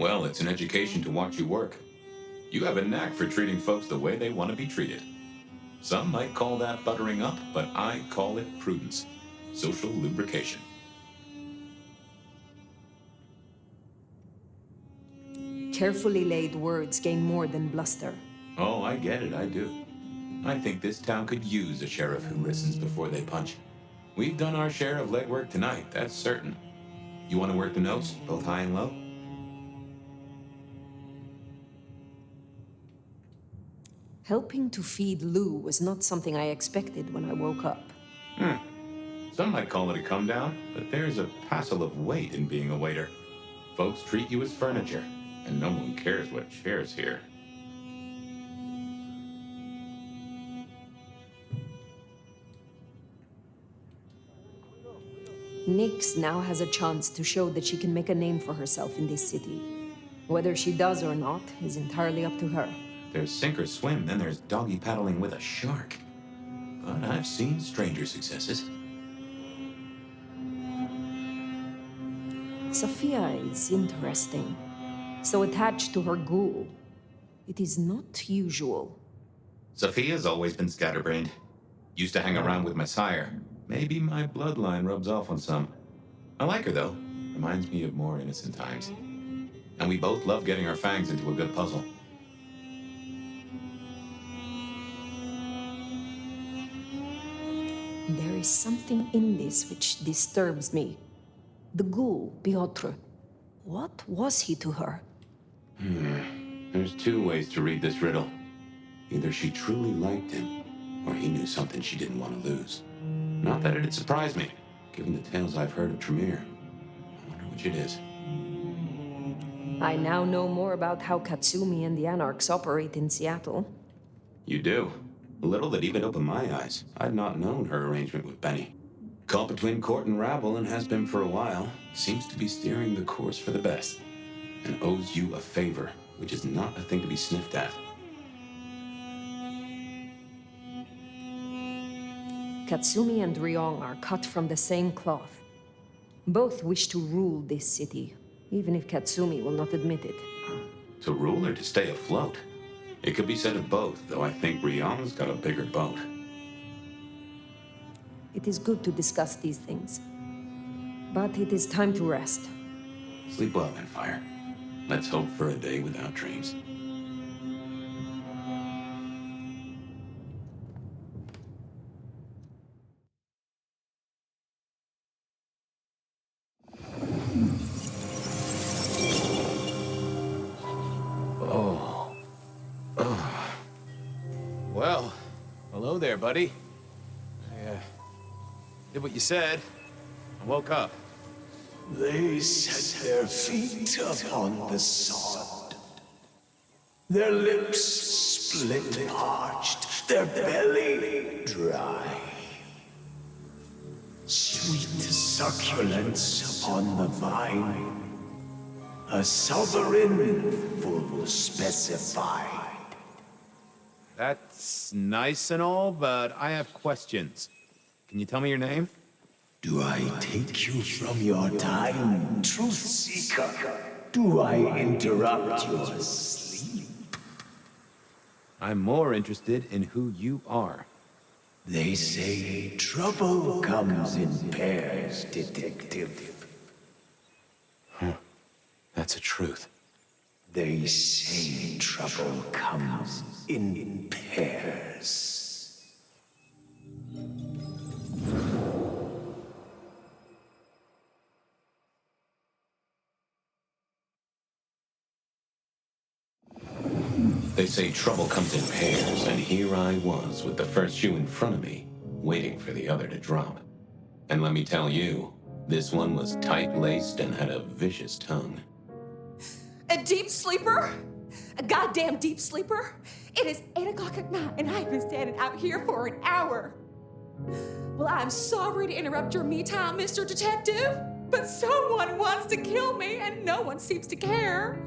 Well, it's an education to watch you work. You have a knack for treating folks the way they want to be treated. Some might call that buttering up, but I call it prudence. Social lubrication. Carefully laid words gain more than bluster. Oh, I get it, I do. I think this town could use a sheriff who listens before they punch. We've done our share of legwork tonight, that's certain. You want to work the notes, both high and low? Helping to feed Lou was not something I expected when I woke up. Some might call it a come down, but there's a passel of weight in being a waiter. Folks treat you as furniture, and no one cares what shares here. Nyx now has a chance to show that she can make a name for herself in this city. Whether she does or not is entirely up to her. There's sink or swim, then there's doggy paddling with a shark. But I've seen stranger successes. Sophia is interesting. So attached to her ghoul. It is not usual. Sophia's always been scatterbrained. Used to hang around with my sire. Maybe my bloodline rubs off on some. I like her, though. Reminds me of more innocent times. And we both love getting our fangs into a good puzzle. There is something in this which disturbs me. The ghoul, Piotr. What was he to her? There's two ways to read this riddle. Either she truly liked him, or he knew something she didn't want to lose. Not that it'd surprise me, given the tales I've heard of Tremere. I wonder which it is. I now know more about how Katsumi and the Anarchs operate in Seattle. You do. A little that even opened my eyes. I'd not known her arrangement with Benny. Caught between court and rabble and has been for a while. Seems to be steering the course for the best. And owes you a favor, which is not a thing to be sniffed at. Katsumi and Ryong are cut from the same cloth. Both wish to rule this city, even if Katsumi will not admit it. To rule or to stay afloat? It could be said of both, though I think Ryong's got a bigger boat. It is good to discuss these things. But it is time to rest. Sleep well then, Fire. Let's hope for a day without dreams. Well, hello there, buddy. I did what you said. I woke up. They set their feet upon the sod. Their lips split parched, their belly dry. Sweet succulence upon the vine, a sovereign full specified. That's nice and all, but I have questions. Can you tell me your name? Do I take you from your time, truth seeker? Do I interrupt your sleep? I'm more interested in who you are. They say trouble comes in pairs, detective. That's a truth. They say trouble comes in pairs. They say trouble comes in pairs, and here I was with the first shoe in front of me, waiting for the other to drop. And let me tell you, this one was tight-laced and had a vicious tongue. A deep sleeper? A goddamn deep sleeper? It is 8 o'clock at night and I've been standing out here for an hour. Well, I'm sorry to interrupt your me time, Mr. Detective, but someone wants to kill me and no one seems to care.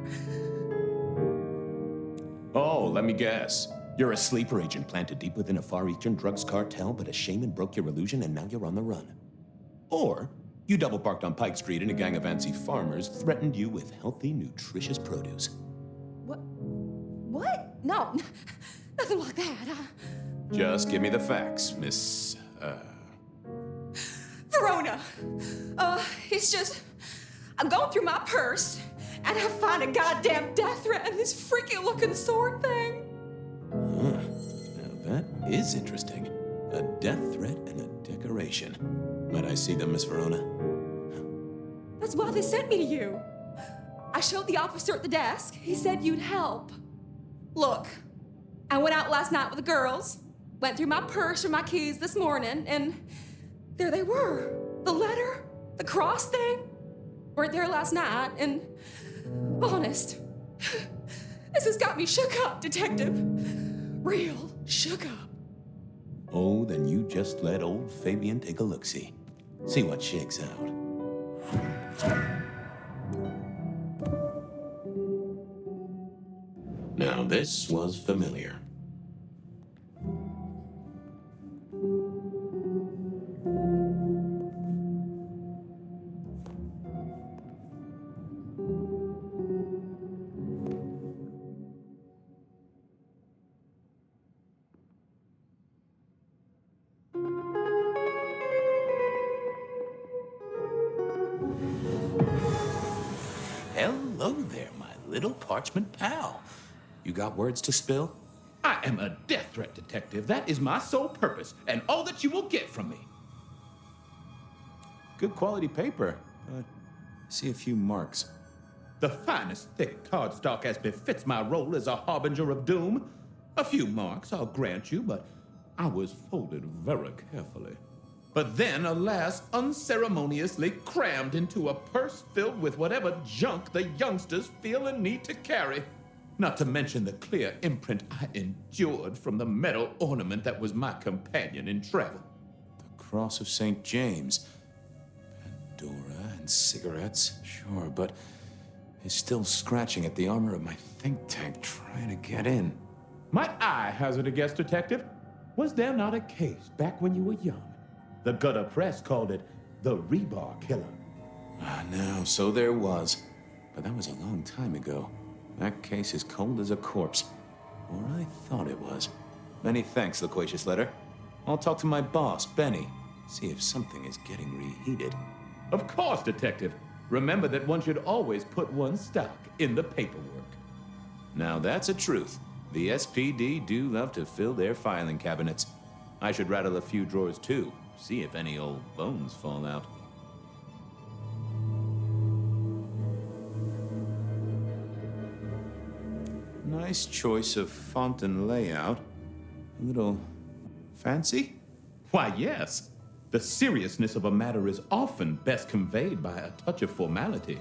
Oh, let me guess. You're a sleeper agent planted deep within a far eastern drugs cartel, but a shaman broke your illusion and now you're on the run. Or You double parked on Pike Street and a gang of antsy farmers threatened you with healthy, nutritious produce. What? No, nothing like that. Just give me the facts, Miss, Verona. It's just, I'm going through my purse and I find a goddamn death threat and this freaky looking sword thing. Now that is interesting. A death threat and a decoration. Might I see them, Miss Verona? That's why they sent me to you. I showed the officer at the desk. He said you'd help. Look, I went out last night with the girls, went through my purse for my keys this morning, and there they were. The letter, the cross thing, weren't there last night, and honest, this has got me shook up, Detective. Real shook up. Oh, then you just let old Fabian take a look-see. See what shakes out. Now this was familiar. Hello there, my little parchment pal. You got words to spill? I am a death threat detective. That is my sole purpose, and all that you will get from me. Good quality paper. See a few marks. The finest thick cardstock as befits my role as a harbinger of doom. A few marks, I'll grant you, but I was folded very carefully. But then, alas, unceremoniously crammed into a purse filled with whatever junk the youngsters feel a need to carry. Not to mention the clear imprint I endured from the metal ornament that was my companion in travel. The Cross of St. James. Pandora and cigarettes, sure, but he's still scratching at the armor of my think tank trying to get in. Might I hazard a guess, Detective? Was there not a case back when you were young? The gutter press called it the rebar killer. No, so there was. But that was a long time ago. That case is cold as a corpse. Or I thought it was. Many thanks, loquacious letter. I'll talk to my boss, Benny. See if something is getting reheated. Of course, Detective. Remember that one should always put one's stock in the paperwork. Now that's a truth. The SPD do love to fill their filing cabinets. I should rattle a few drawers too. See if any old bones fall out. Nice choice of font and layout. A little fancy? Why, yes. The seriousness of a matter is often best conveyed by a touch of formality.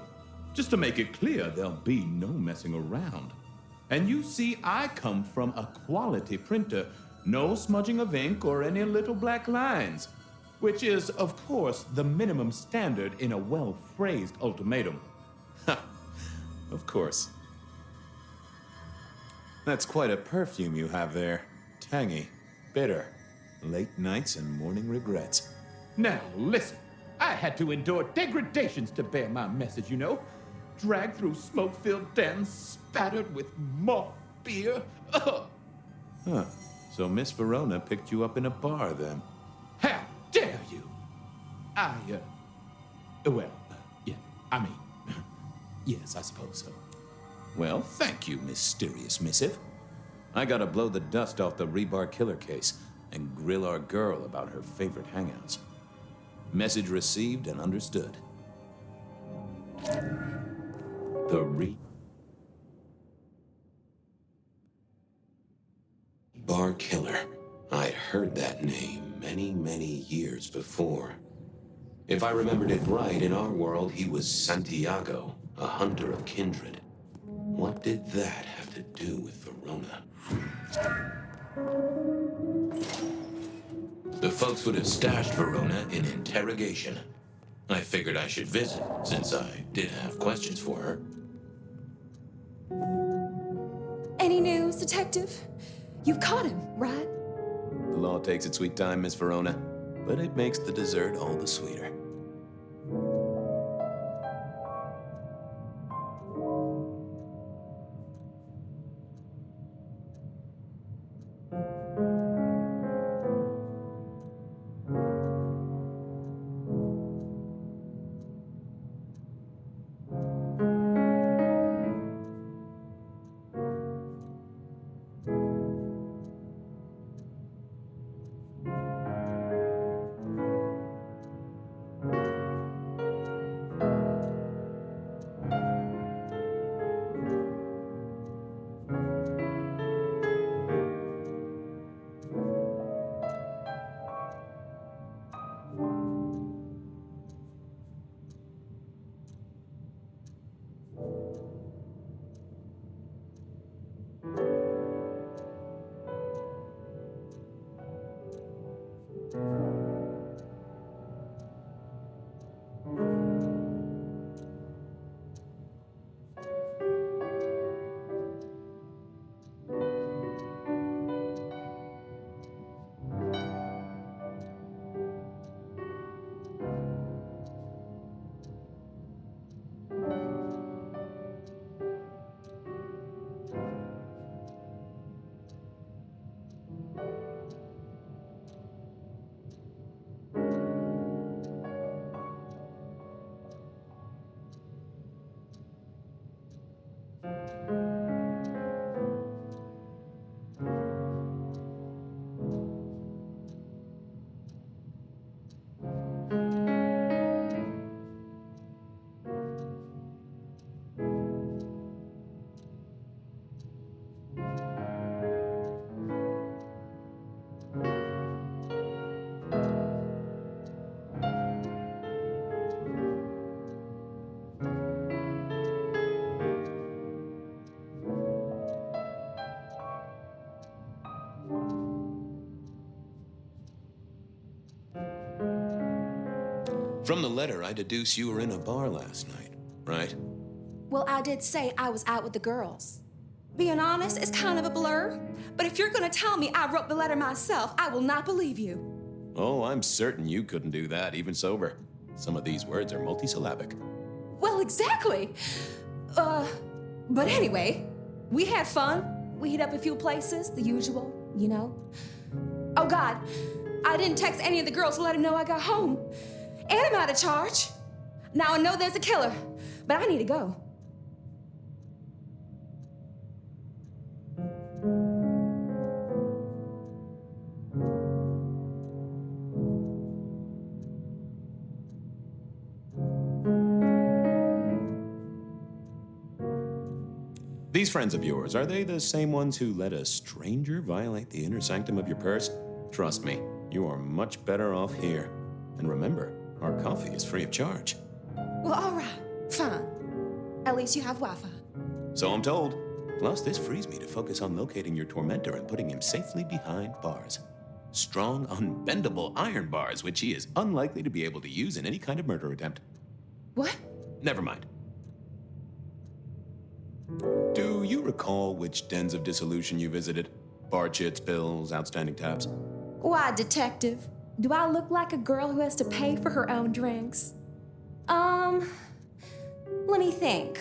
Just to make it clear, there'll be no messing around. And you see, I come from a quality printer. No smudging of ink or any little black lines. Which is, of course, the minimum standard in a well-phrased ultimatum. Of course. That's quite a perfume you have there. Tangy, bitter, late nights and morning regrets. Now, listen. I had to endure degradations to bear my message, you know. Dragged through smoke-filled dens, spattered with malt beer. Ugh. Huh. So Miss Verona picked you up in a bar, then? How dare you? Yeah, I mean, yes, I suppose so. Well, thank you, mysterious missive. I gotta blow the dust off the rebar killer case and grill our girl about her favorite hangouts. Message received and understood. Bar Killer. I'd heard that name many, many years before. If I remembered it right, in our world, he was Santiago, a hunter of kindred. What did that have to do with Verona? The folks would have stashed Verona in interrogation. I figured I should visit, since I did have questions for her. Any news, Detective? You've caught him, right? The law takes its sweet time, Miss Verona, but it makes the dessert all the sweeter. From the letter, I deduce you were in a bar last night, right? Well, I did say I was out with the girls. Being honest, it's kind of a blur. But if you're gonna tell me I wrote the letter myself, I will not believe you. Oh, I'm certain you couldn't do that, even sober. Some of these words are multisyllabic. Well, exactly. But anyway, we had fun. We hit up a few places, the usual, you know. Oh God, I didn't text any of the girls to let them know I got home. And I'm out of charge. Now I know there's a killer, but I need to go. These friends of yours, are they the same ones who let a stranger violate the inner sanctum of your purse? Trust me, you are much better off here. And remember, our coffee is free of charge. Well, all right, fine. At least you have Wi-Fi. So I'm told. Plus, this frees me to focus on locating your tormentor and putting him safely behind bars. Strong, unbendable iron bars, which he is unlikely to be able to use in any kind of murder attempt. What? Never mind. Do you recall which dens of dissolution you visited? Bar chits, bills, outstanding tabs? Why, detective? Do I look like a girl who has to pay for her own drinks? Let me think.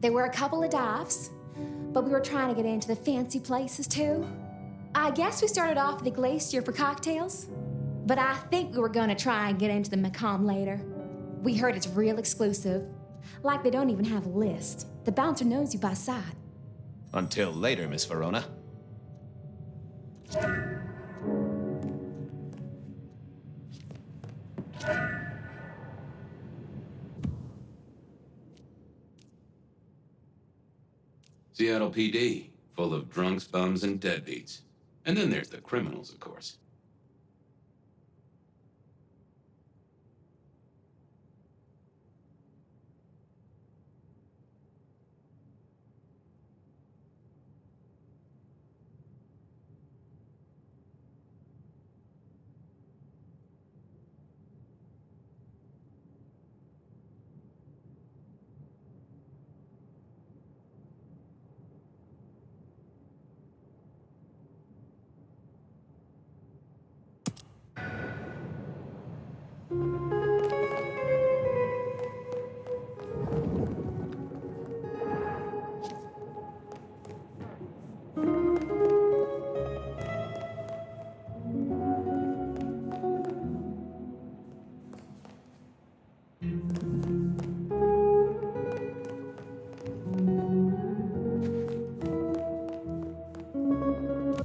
There were a couple of dives, but we were trying to get into the fancy places too. I guess we started off at the Glacier for cocktails, but I think we were gonna try and get into the Macomb later. We heard it's real exclusive, like they don't even have a list. The bouncer knows you by sight. Until later, Miss Verona. Seattle PD, full of drunks, bums, and deadbeats. And then there's the criminals, of course.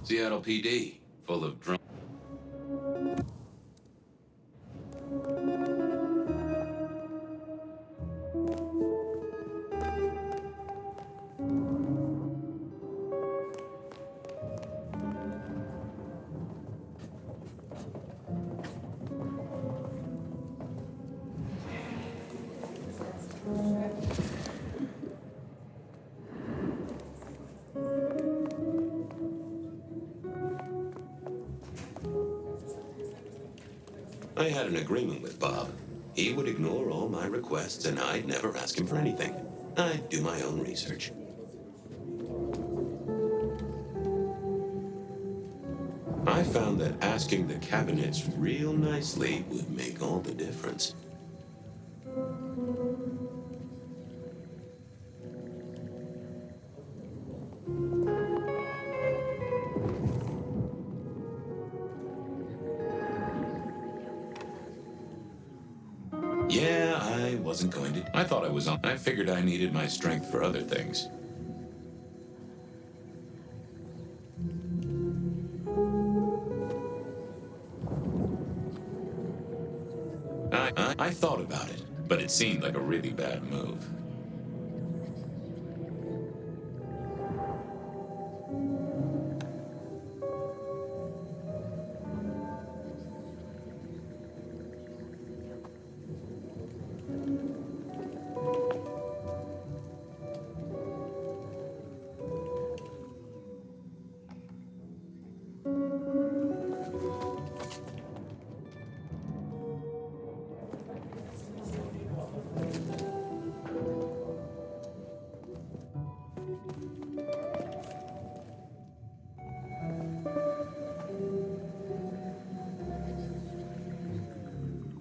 Seattle PD, full of drunk. I had an agreement with Bob. He would ignore all my requests, and I'd never ask him for anything. I'd do my own research. I found that asking the cabinets real nicely would make all the difference. Yeah, I wasn't going to. I thought I was on. I figured I needed my strength for other things. I thought about it, but it seemed like a really bad move.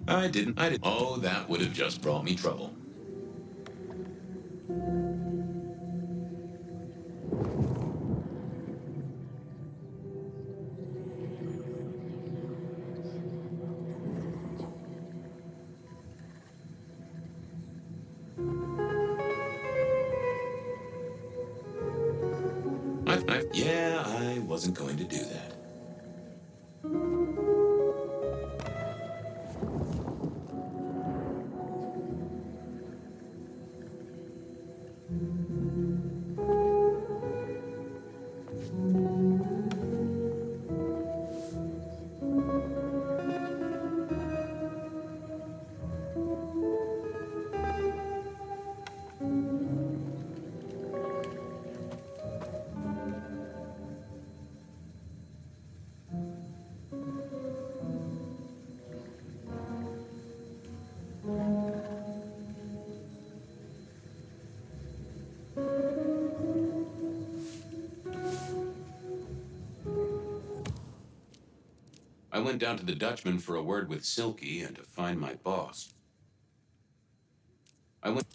I didn't. Oh, that would have just brought me trouble. Yeah, I wasn't going to do that. I went down to the Dutchman for a word with Silky and to find my boss. I went...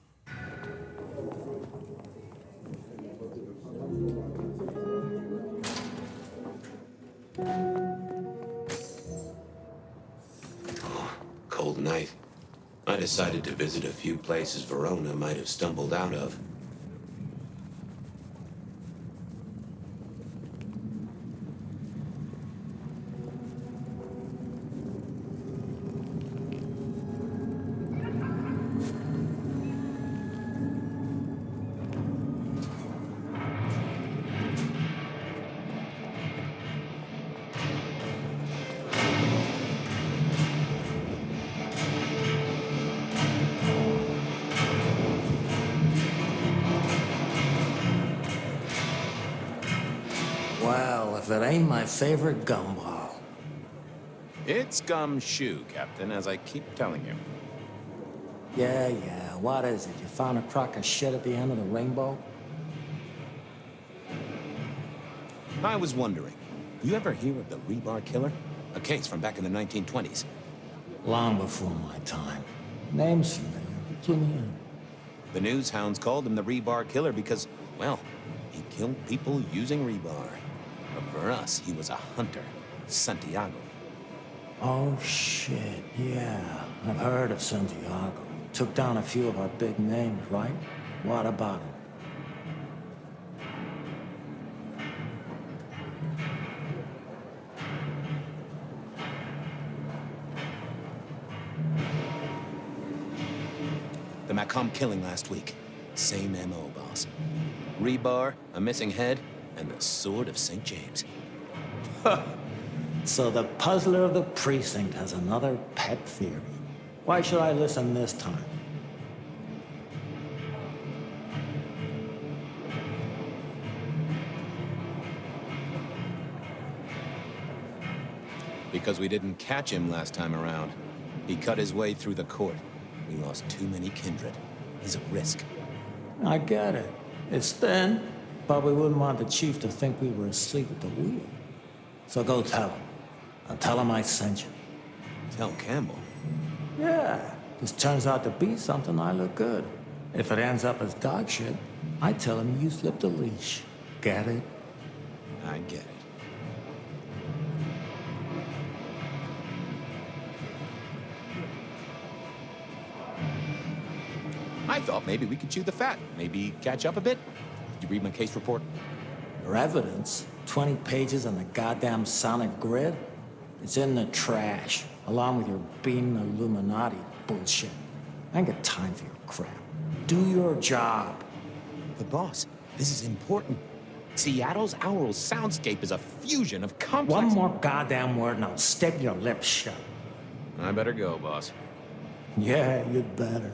Oh, cold night. I decided to visit a few places Verona might have stumbled out of. Well, if it ain't my favorite gumball. It's gumshoe, Captain, as I keep telling you. Yeah, what is it? You found a crock of shit at the end of the rainbow? I was wondering, you ever hear of the Rebar Killer? A case from back in the 1920s. Long before my time. Name's familiar. Give me in. The news hounds called him the Rebar Killer because, well, he killed people using rebar. But for us, he was a hunter. Santiago. Oh, shit, yeah. I've heard of Santiago. Took down a few of our big names, right? What about him? The Macomb killing last week. Same MO, boss. Rebar, a missing head, and the Sword of St. James. So the puzzler of the precinct has another pet theory. Why should I listen this time? Because we didn't catch him last time around. He cut his way through the court. We lost too many kindred. He's a risk. I get it. It's thin, but we wouldn't want the chief to think we were asleep at the wheel. So go tell him. I'll tell him I sent you. Tell Campbell. Yeah, this turns out to be something, I look good. If it ends up as dog shit, I tell him you slipped a leash. Get it? I get it. I thought maybe we could chew the fat. Maybe catch up a bit. Did you read my case report? Your evidence? 20 pages on the goddamn sonic grid? It's in the trash, along with your bean Illuminati bullshit. I ain't got time for your crap. Do your job. The boss, this is important. Seattle's aural soundscape is a fusion of complex... One more goddamn word and I'll staple your lips shut. I better go, boss. Yeah, you'd better.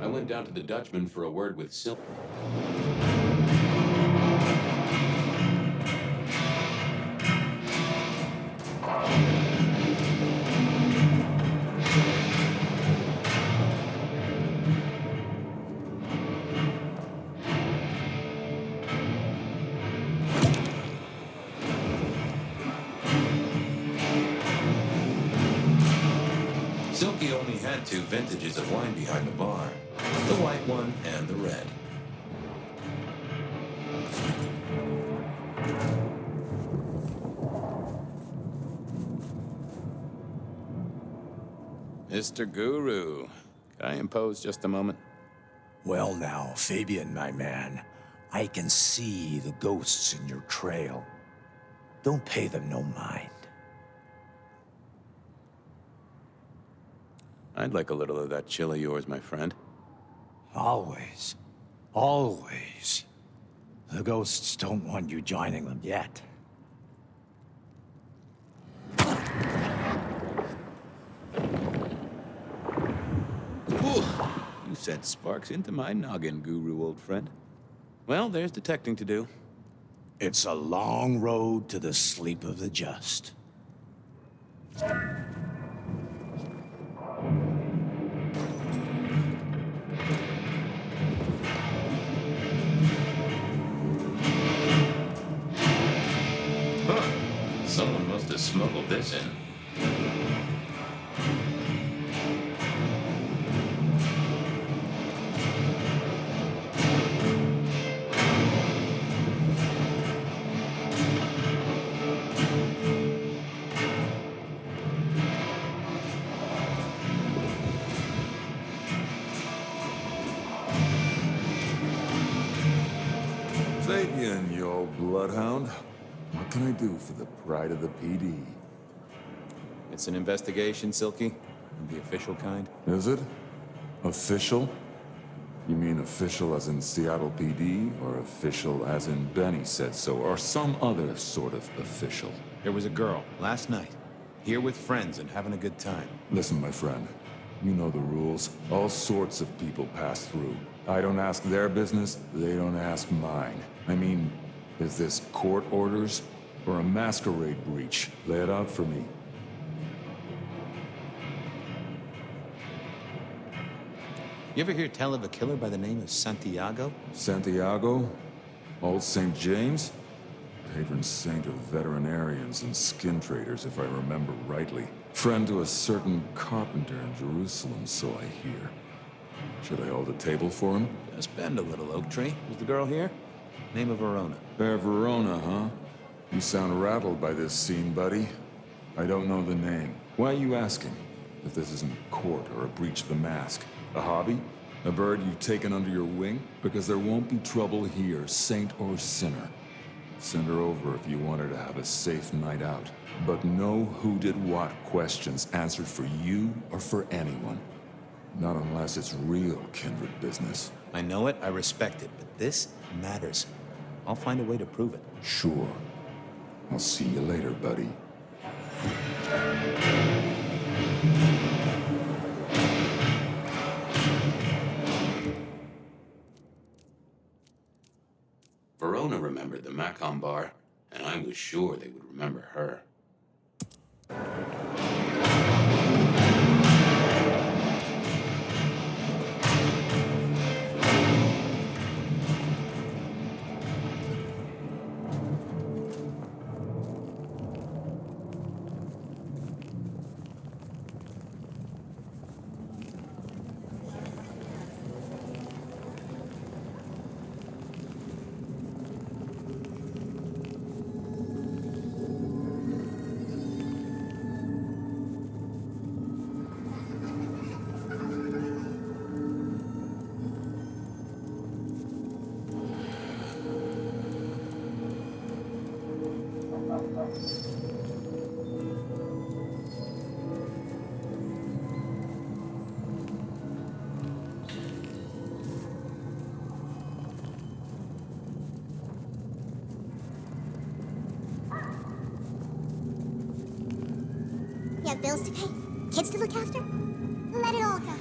I went down to the Dutchman for a word with Sil... Silky only had 2 vintages of wine behind the bar. The white one and the red. Mr. Guru, could I impose just a moment? Well now, Fabian, my man, I can see the ghosts in your trail. Don't pay them no mind. I'd like a little of that chill of yours, my friend. Always. Always. The ghosts don't want you joining them yet. Ooh, you sent sparks into my noggin, Guru, old friend. Well, there's detecting to do. It's a long road to the sleep of the just. Huh. Someone must have smuggled this in. Fabian, you old bloodhound. What can I do for the pride of the PD? It's an investigation, Silky. The official kind. Is it? Official? You mean official as in Seattle PD, or official as in Benny said so, or some other sort of official? There was a girl, last night, here with friends and having a good time. Listen, my friend. You know the rules. All sorts of people pass through. I don't ask their business, they don't ask mine. I mean, is this court orders or a masquerade breach? Lay it out for me. You ever hear tell of a killer by the name of Santiago? Santiago? Old St. James? Patron saint of veterinarians and skin traders, if I remember rightly. Friend to a certain carpenter in Jerusalem, so I hear. Should I hold a table for him? Just bend a little, Oak Tree. Was the girl here? Name of Verona. Verona, huh? You sound rattled by this scene, buddy. I don't know the name. Why are you asking? If this isn't court or a breach of the mask. A hobby? A bird you've taken under your wing? Because there won't be trouble here, saint or sinner. Send her over if you want her to have a safe night out. But no who did what questions answered for you or for anyone. Not unless it's real kindred business. I know it, I respect it, but this matters. I'll find a way to prove it. Sure. I'll see you later, buddy. Verona remembered the Macon bar, and I was sure they would remember her. You have bills to pay, kids to look after. Let it all go.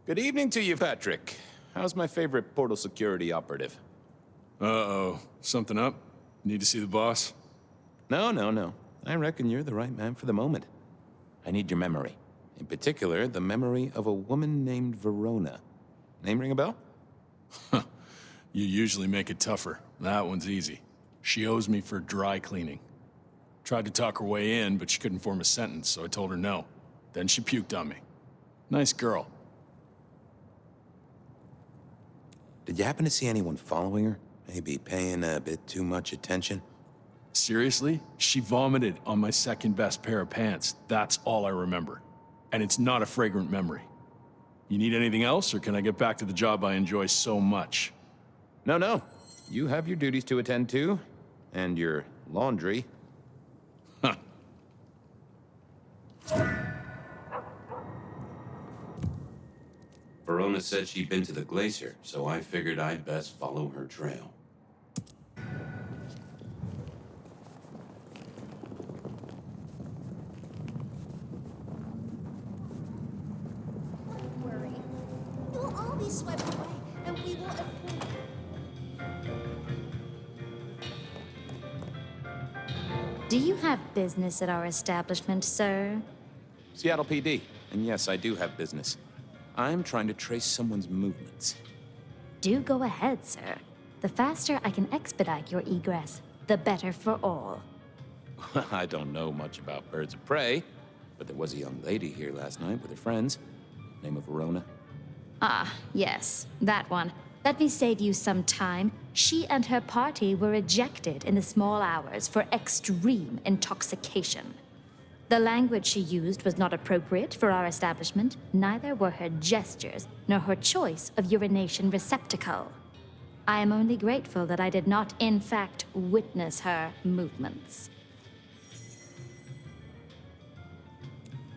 Good evening to you, Patrick. How's my favorite portal security operative? Uh-oh. Something up? Need to see the boss? No. I reckon you're the right man for the moment. I need your memory. In particular, the memory of a woman named Verona. Name ring a bell? You usually make it tougher. That one's easy. She owes me for dry cleaning. Tried to talk her way in, but she couldn't form a sentence, so I told her no. Then she puked on me. Nice girl. Did you happen to see anyone following her? Maybe paying a bit too much attention? Seriously? She vomited on my second best pair of pants. That's all I remember. And it's not a fragrant memory. You need anything else, or can I get back to the job I enjoy so much? No. You have your duties to attend to, and your laundry. Huh. Verona said she'd been to the glacier, so I figured I'd best follow her trail. Don't worry. It will all be swept away, and we will improve. Do you have business at our establishment, sir? Seattle PD. And yes, I do have business. I'm trying to trace someone's movements. Do go ahead, sir. The faster I can expedite your egress, the better for all. I don't know much about birds of prey, but there was a young lady here last night with her friends. Name of Verona. Ah, yes, that one. Let me save you some time. She and her party were ejected in the small hours for extreme intoxication. The language she used was not appropriate for our establishment, neither were her gestures, nor her choice of urination receptacle. I am only grateful that I did not, in fact, witness her movements.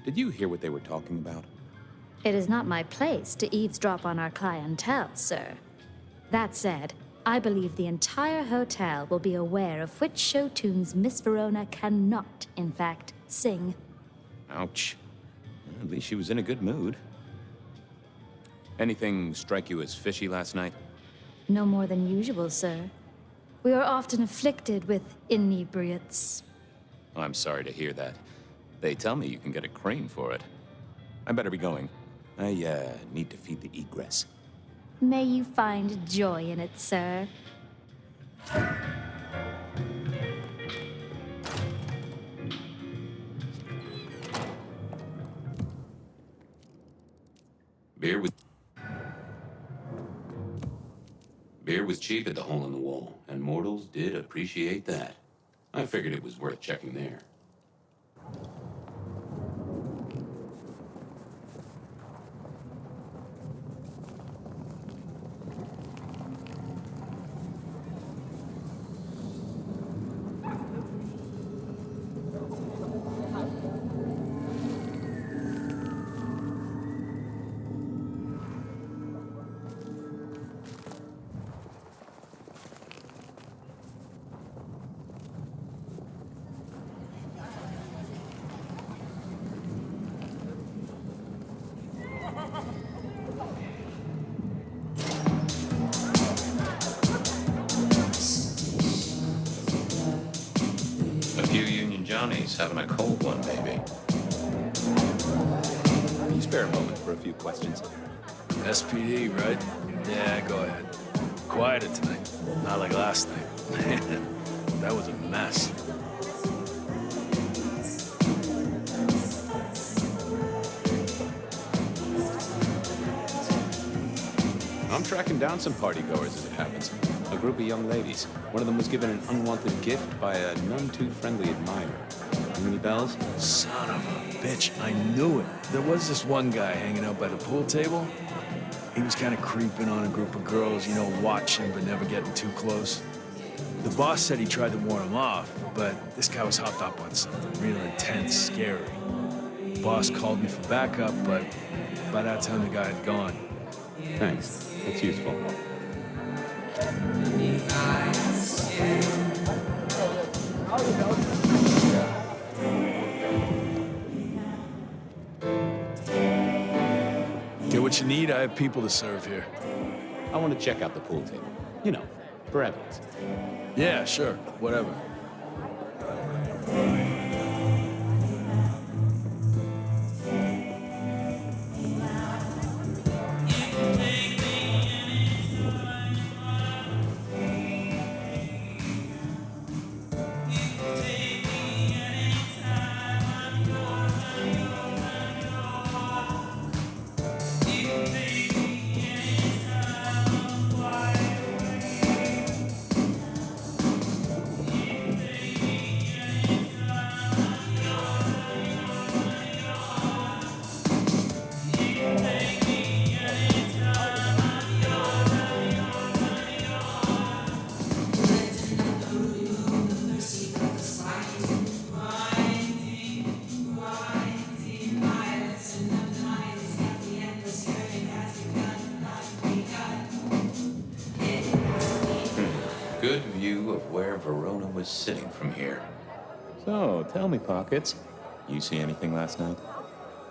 Did you hear what they were talking about? It is not my place to eavesdrop on our clientele, sir. That said, I believe the entire hotel will be aware of which show tunes Miss Verona cannot, in fact, sing. Ouch. At least she was in a good mood. Anything strike you as fishy last night? No more than usual, sir. We are often afflicted with inebriates. I'm sorry to hear that. They tell me you can get a crane for it. I better be going. I need to feed the egress. May you find joy in it, sir. Beer was cheap at the Hole in the Wall, and mortals did appreciate that. I figured it was worth checking there. Johnny's having a cold one, maybe. Can you spare a moment for a few questions? SPD, right? Yeah, go ahead. Quieter tonight. Not like last night. That was a mess. I'm tracking down some partygoers as it happens. A group of young ladies. One of them was given an unwanted gift by a none-too-friendly admirer. Ring any bells? Son of a bitch, I knew it. There was this one guy hanging out by the pool table. He was kind of creeping on a group of girls, you know, watching but never getting too close. The boss said he tried to warn him off, but this guy was hopped up on something real intense, scary. The boss called me for backup, but by that time the guy had gone. Thanks. It's useful. Get what you need, I have people to serve here. I want to check out the pool table. You know, for evidence. Yeah, sure, whatever. good view of where Verona was sitting from here. So, tell me, Pockets. You see anything last night?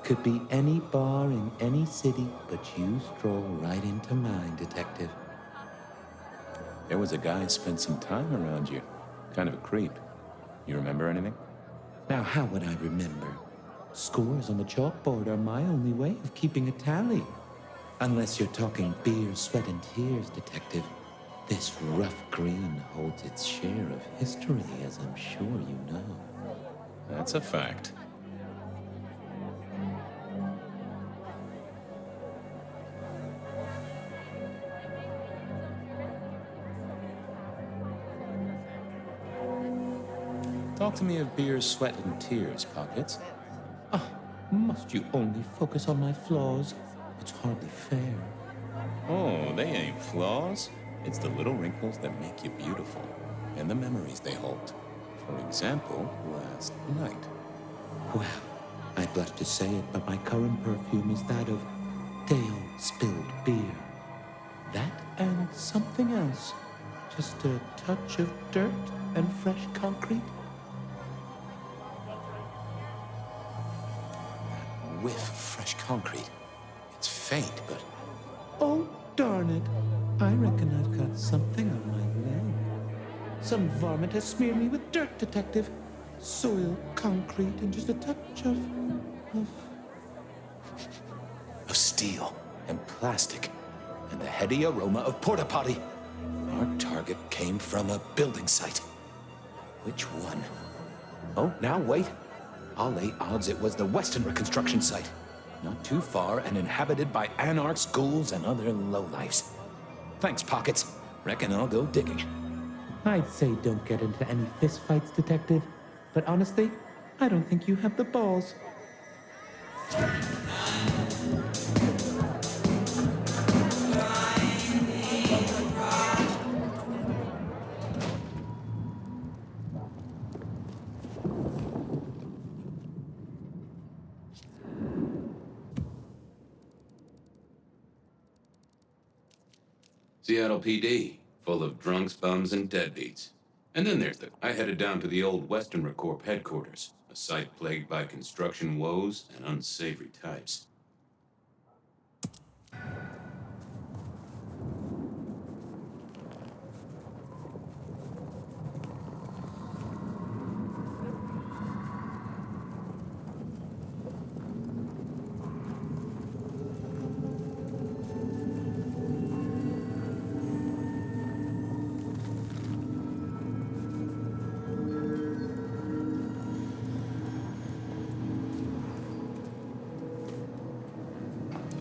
Could be any bar in any city, but you stroll right into mine, Detective. There was a guy spent some time around you. Kind of a creep. You remember anything? Now, how would I remember? Scores on the chalkboard are my only way of keeping a tally. Unless you're talking beer, sweat, and tears, Detective. This rough green holds its share of history, as I'm sure you know. That's a fact. Talk to me of beer, sweat, and tears, Pockets. Oh, must you only focus on my flaws? It's hardly fair. Oh, they ain't flaws. It's the little wrinkles that make you beautiful, and the memories they hold. For example, last night. Well, I blush to say it, but my current perfume is that of stale, spilled beer. That and something else. Just a touch of dirt and fresh concrete. Whiff of fresh concrete. It's faint, but... Oh, darn it. I reckon I've got something on my leg. Some varmint has smeared me with dirt, Detective. Soil, concrete, and just a touch of steel and plastic and the heady aroma of porta potty. Our target came from a building site. Which one? Oh, now wait. I'll lay odds it was the Western reconstruction site. Not too far and inhabited by anarchs, ghouls, and other lowlifes. Thanks, Pockets. Reckon I'll go digging. I'd say don't get into any fistfights, Detective. But honestly, I don't think you have the balls. Seattle PD, full of drunks, bums, and deadbeats. And then there's I headed down to the old Western Recorp headquarters, a site plagued by construction woes and unsavory types.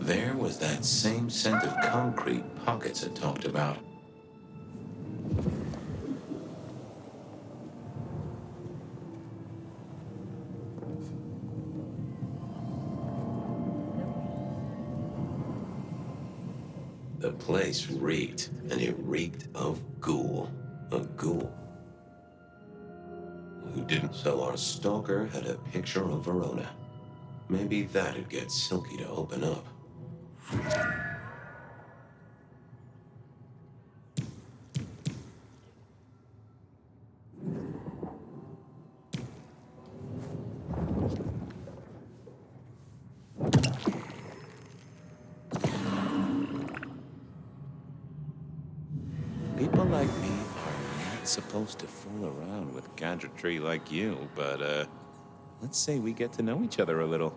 There was that same scent of concrete Pockets had talked about. The place reeked, and it reeked of ghoul. A ghoul who didn't. So our stalker had a picture of Verona. Maybe that'd get Silky to open up. People like me are not supposed to fool around with gadgetry like you, but, let's say we get to know each other a little.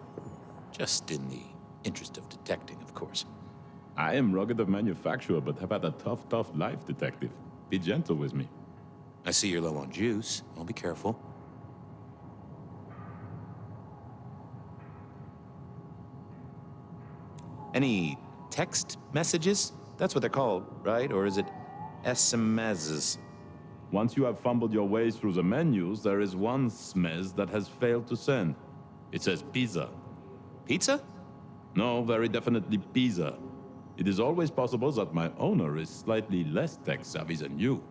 Just in the interest of detecting, of course. I am rugged of manufacture, but have had a tough life, Detective. Be gentle with me. I see you're low on juice. I'll be careful. Any text messages? That's what they're called, right? Or is it SMSs? Once you have fumbled your way through the menus, there is one smez that has failed to send. It says pizza. Pizza? No, very definitely pizza. It is always possible that my owner is slightly less tech-savvy than you.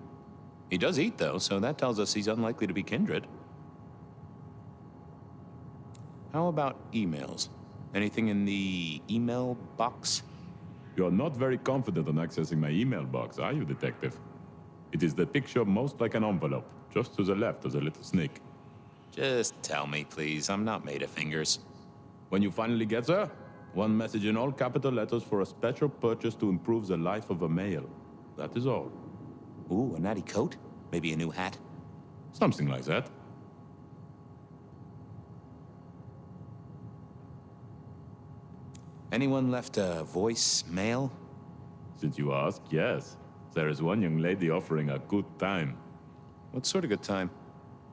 He does eat, though, so that tells us he's unlikely to be kindred. How about emails? Anything in the email box? You're not very confident on accessing my email box, are you, Detective? It is the picture most like an envelope. Just to the left of the little snake. Just tell me, please. I'm not made of fingers. When you finally get there, one message in all capital letters for a special purchase to improve the life of a male. That is all. Ooh, a natty coat? Maybe a new hat? Something like that. Anyone left a voicemail? Since you ask, yes. There is one young lady offering a good time. What sort of good time?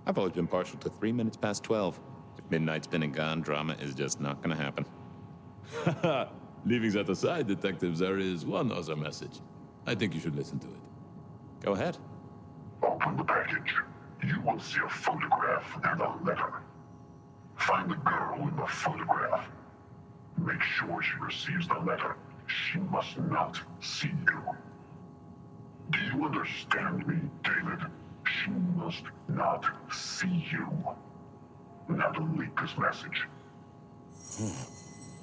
I've always been partial to 3 minutes past 12. If midnight's been and gone, drama is just not gonna happen. Haha, leaving that aside, detective, there is one other message. I think you should listen to it. Go ahead. Open the package. You will see a photograph and a letter. Find the girl in the photograph. Make sure she receives the letter. She must not see you. Do you understand me, David? She must not see you. Now delete this message.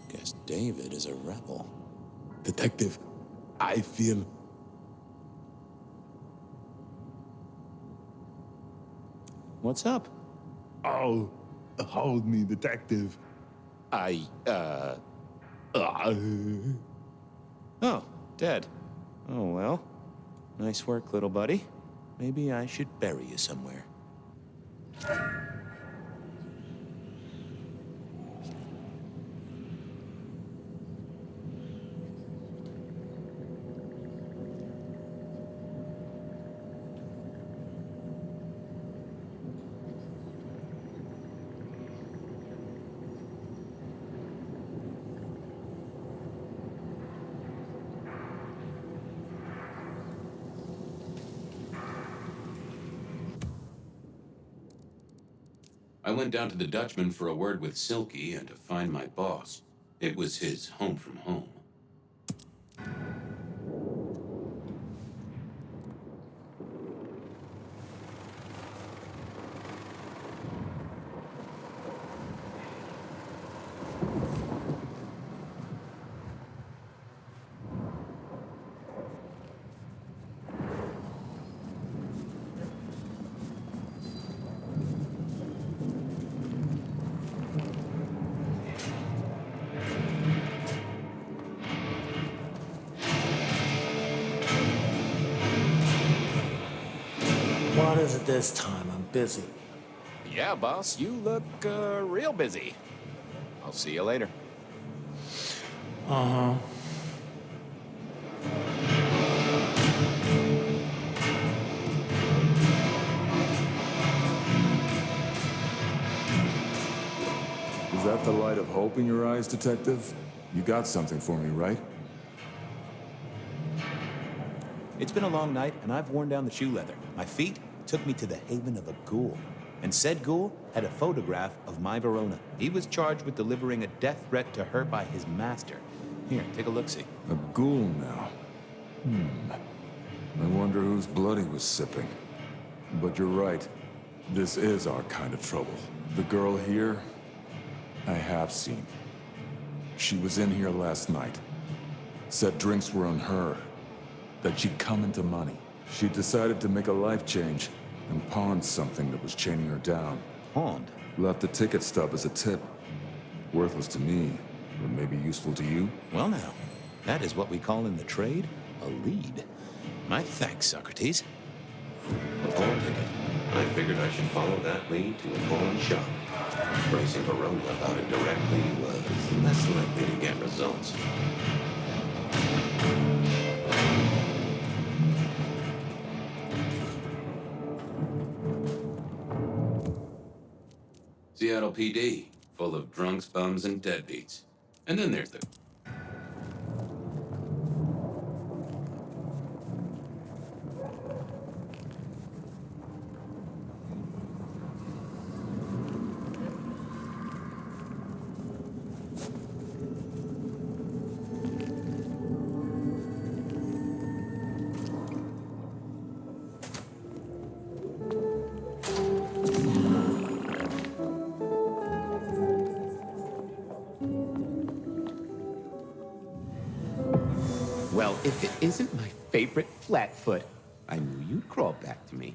Guess David is a rebel. Detective, I feel... What's up? Oh, hold me, detective. Oh, dead. Oh, well. Nice work, little buddy. Maybe I should bury you somewhere. I went down to the Dutchman for a word with Silky and to find my boss. It was his home from home. What is it this time? I'm busy. Yeah, boss, you look, real busy. I'll see you later. Uh-huh. Is that the light of hope in your eyes, detective? You got something for me, right? It's been a long night, and I've worn down the shoe leather. My feet took me to the haven of a ghoul. And said ghoul had a photograph of my Verona. He was charged with delivering a death threat to her by his master. Here, take a look-see. A ghoul now. I wonder whose blood he was sipping. But you're right. This is our kind of trouble. The girl here, I have seen. She was in here last night. Said drinks were on her. That she'd come into money. She decided to make a life change and pawned something that was chaining her down. Pawned? Left a ticket stub as a tip. Worthless to me, but maybe useful to you. Well now, that is what we call in the trade a lead. My thanks, Socrates. A pawn ticket. I figured I should follow that lead to a pawn shop. Bracing Verona about it directly was less likely to get results. Seattle PD, full of drunks, bums, and deadbeats. And then there's the... Well, if it isn't my favorite Flatfoot. I knew you'd crawl back to me.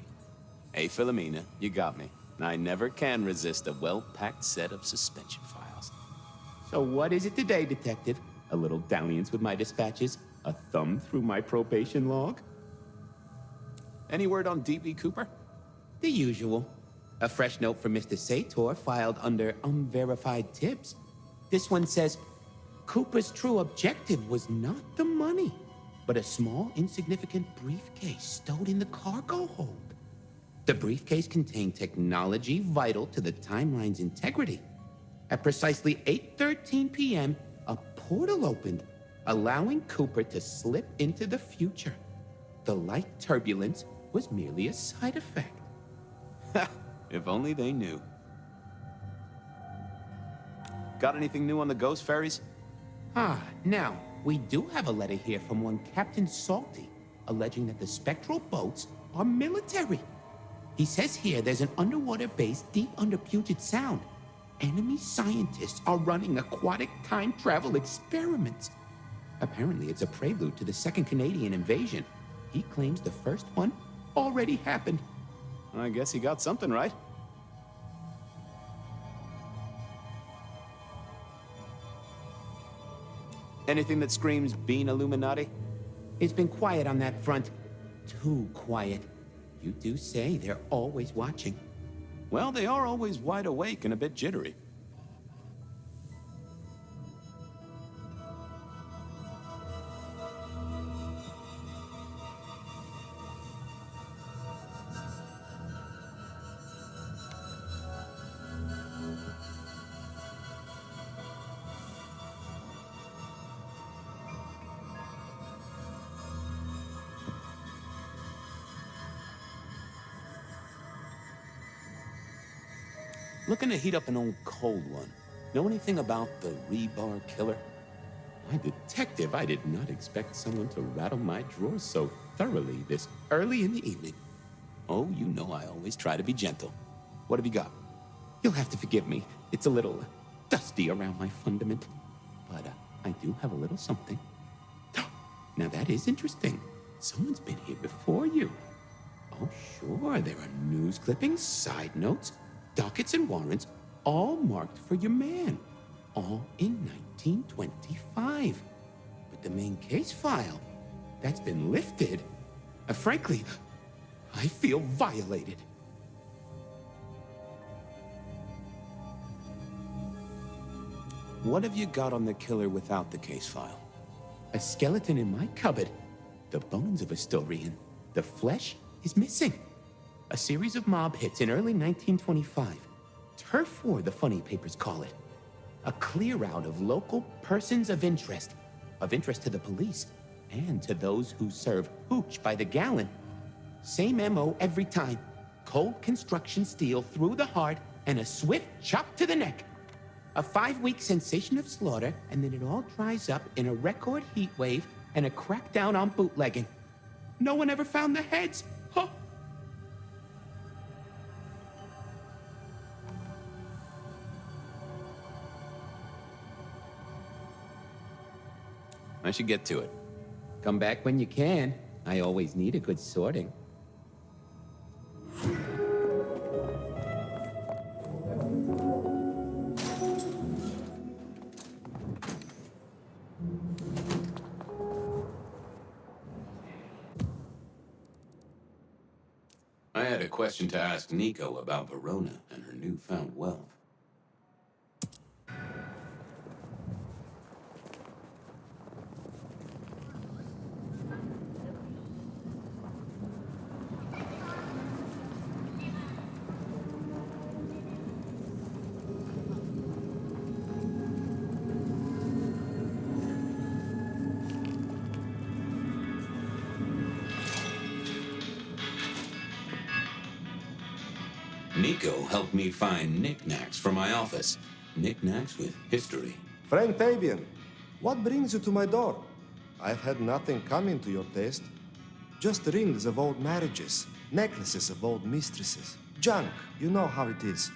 Hey, Philomena, you got me. I never can resist a well-packed set of suspension files. So what is it today, Detective? A little dalliance with my dispatches? A thumb through my probation log? Any word on D.B. Cooper? The usual. A fresh note from Mr. Sator filed under unverified tips. This one says, Cooper's true objective was not the money, but a small, insignificant briefcase stowed in the cargo hold. The briefcase contained technology vital to the timeline's integrity. At precisely 8:13 p.m., a portal opened, allowing Cooper to slip into the future. The light turbulence was merely a side effect. If only they knew. Got anything new on the ghost ferries? Now, we do have a letter here from one Captain Salty, alleging that the spectral boats are military. He says here there's an underwater base deep under Puget Sound. Enemy scientists are running aquatic time travel experiments. Apparently, it's a prelude to the Second Canadian invasion. He claims the first one already happened. I guess he got something right. Anything that screams being Illuminati? It's been quiet on that front. Too quiet. You do say they're always watching. Well, they are always wide awake and a bit jittery. Looking to heat up an old cold one. Know anything about the rebar killer? Why, Detective, I did not expect someone to rattle my drawers so thoroughly this early in the evening. Oh, you know I always try to be gentle. What have you got? You'll have to forgive me. It's a little dusty around my fundament. But I do have a little something. Now that is interesting. Someone's been here before you. Oh, sure, there are news clippings, side notes, dockets and warrants, all marked for your man. All in 1925. But the main case file, that's been lifted. Frankly, I feel violated. What have you got on the killer without the case file? A skeleton in my cupboard. The bones of a Storian. The flesh is missing. A series of mob hits in early 1925. Turf war, the funny papers call it. A clear out of local persons of interest to the police, and to those who serve hooch by the gallon. Same MO every time. Cold construction steel through the heart and a swift chop to the neck. A 5-week sensation of slaughter, and then it all dries up in a record heat wave and a crackdown on bootlegging. No one ever found the heads. Huh. I should get to it. Come back when you can. I always need a good sorting. I had a question to ask Nico about Verona and her newfound wealth. Nico helped me find knickknacks for my office. Knickknacks with history. Friend Fabian, what brings you to my door? I've had nothing coming to your taste. Just rings of old marriages, necklaces of old mistresses. Junk, you know how it is.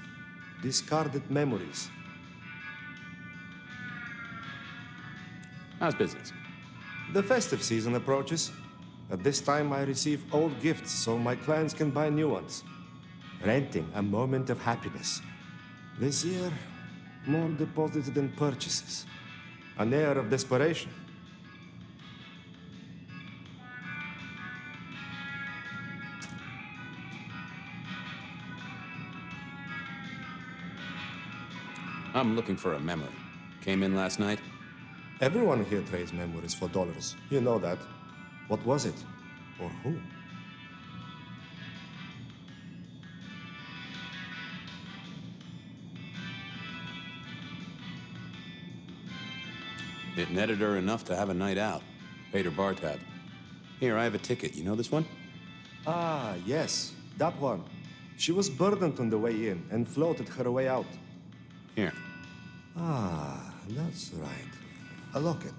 Discarded memories. How's business? The festive season approaches. At this time, I receive old gifts so my clients can buy new ones. Renting a moment of happiness. This year, more deposited than purchases. An air of desperation. I'm looking for a memory. Came in last night? Everyone here trades memories for dollars. You know that. What was it? Or who? It netted her enough to have a night out. Paid her bar tab. Here, I have a ticket. You know this one? Ah, yes. That one. She was burdened on the way in and floated her way out. Here. Ah, that's right. A locket.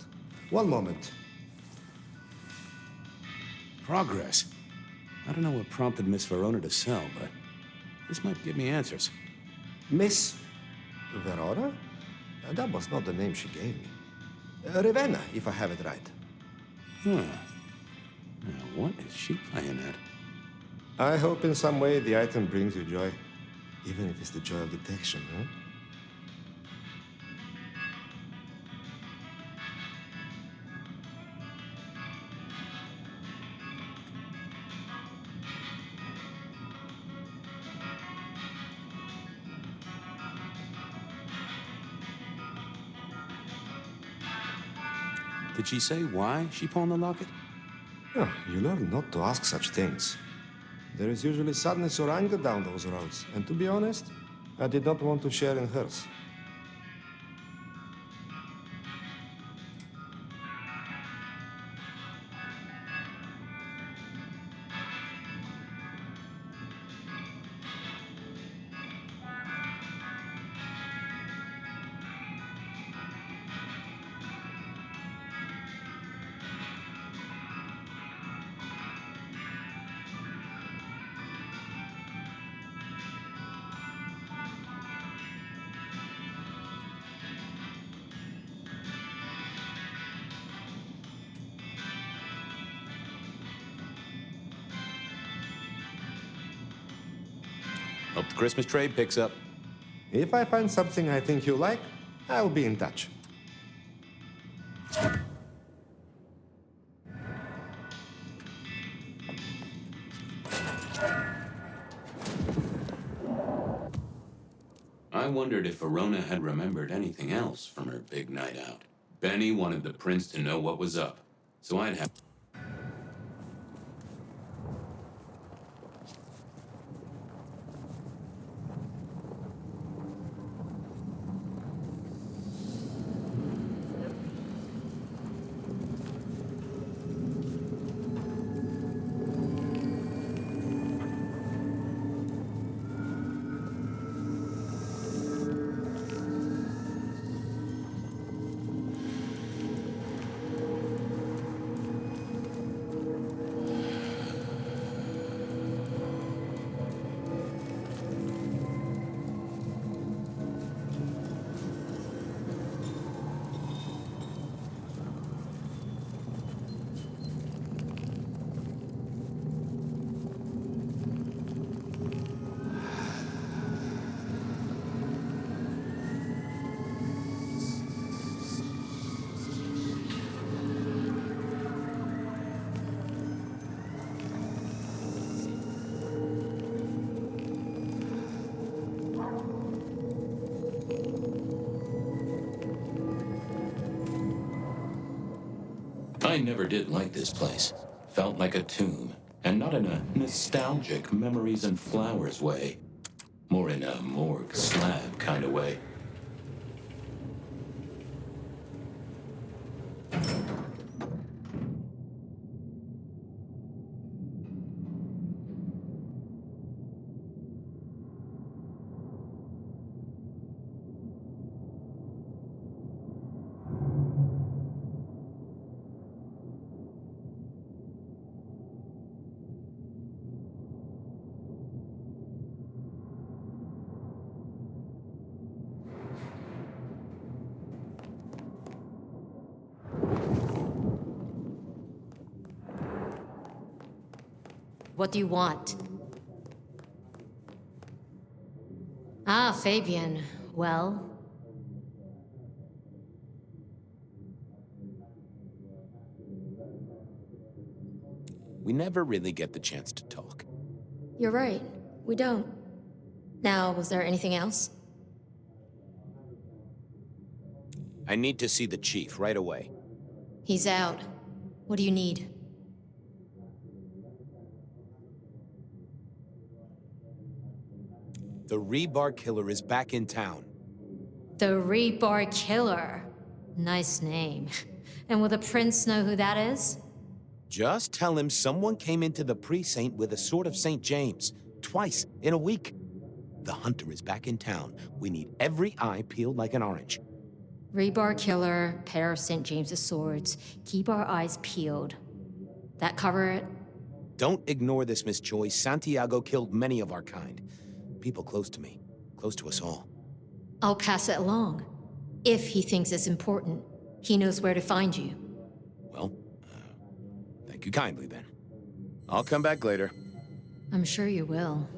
One moment. Progress. I don't know what prompted Miss Verona to sell, but this might give me answers. Miss Verona? That was not the name she gave me. Ravenna, if I have it right. Huh. Now, what is she playing at? I hope in some way the item brings you joy. Even if it's the joy of detection, huh? Did she say why she pawned the locket? Oh, you learn not to ask such things. There is usually sadness or anger down those roads, and to be honest, I did not want to share in hers. Hope the Christmas trade picks up. If I find something I think you like, I'll be in touch. I wondered if Verona had remembered anything else from her big night out. Benny wanted the prince to know what was up, so I'd have... I never did like this place. Felt like a tomb, and not in a nostalgic memories and flowers way. More in a morgue slab kind of way. What do you want? Ah, Fabian. Well? We never really get the chance to talk. You're right. We don't. Now, was there anything else? I need to see the chief right away. He's out. What do you need? The Rebar Killer is back in town. The Rebar Killer. Nice name. And will the prince know who that is? Just tell him someone came into the precinct with a sword of St. James. Twice in a week. The hunter is back in town. We need every eye peeled like an orange. Rebar Killer, pair of St. James's swords. Keep our eyes peeled. That cover it? Don't ignore this, Miss Joyce. Santiago killed many of our kind. People close to me. Close to us all. I'll pass it along. If he thinks it's important, he knows where to find you. Well, thank you kindly then. I'll come back later. I'm sure you will.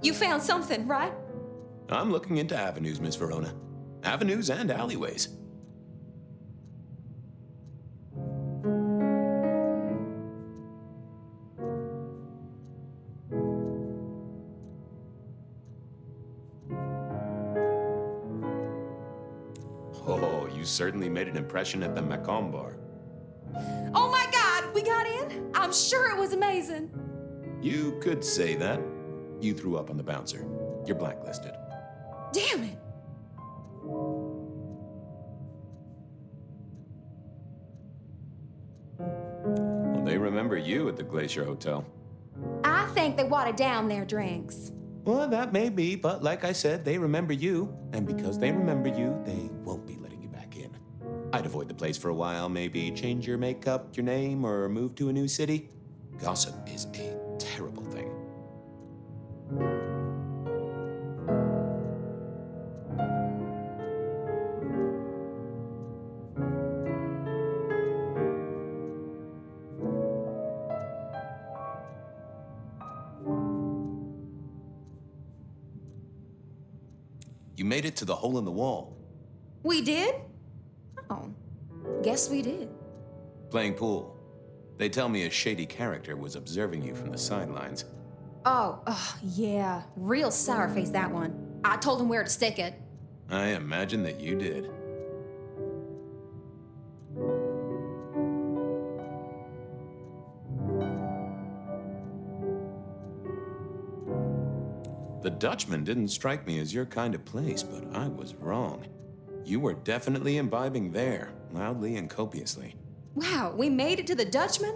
You found something, right? I'm looking into avenues, Miss Verona. Avenues and alleyways. Oh, you certainly made an impression at the Macomb bar. Oh my God, we got in? I'm sure it was amazing. You could say that. You threw up on the bouncer. You're blacklisted. Damn it. Well, they remember you at the Glacier Hotel. I think they watered down their drinks. Well, that may be, but like I said, they remember you. And because they remember you, they won't be letting you back in. I'd avoid the place for a while, maybe change your makeup, your name, or move to a new city. Gossip is a terrible thing. You made it to the hole in the wall. We did? Oh, guess we did. Playing pool. They tell me a shady character was observing you from the sidelines. Oh, yeah. Real sour face, that one. I told him where to stick it. I imagine that you did. The Dutchman didn't strike me as your kind of place, but I was wrong. You were definitely imbibing there, loudly and copiously. Wow, we made it to the Dutchman?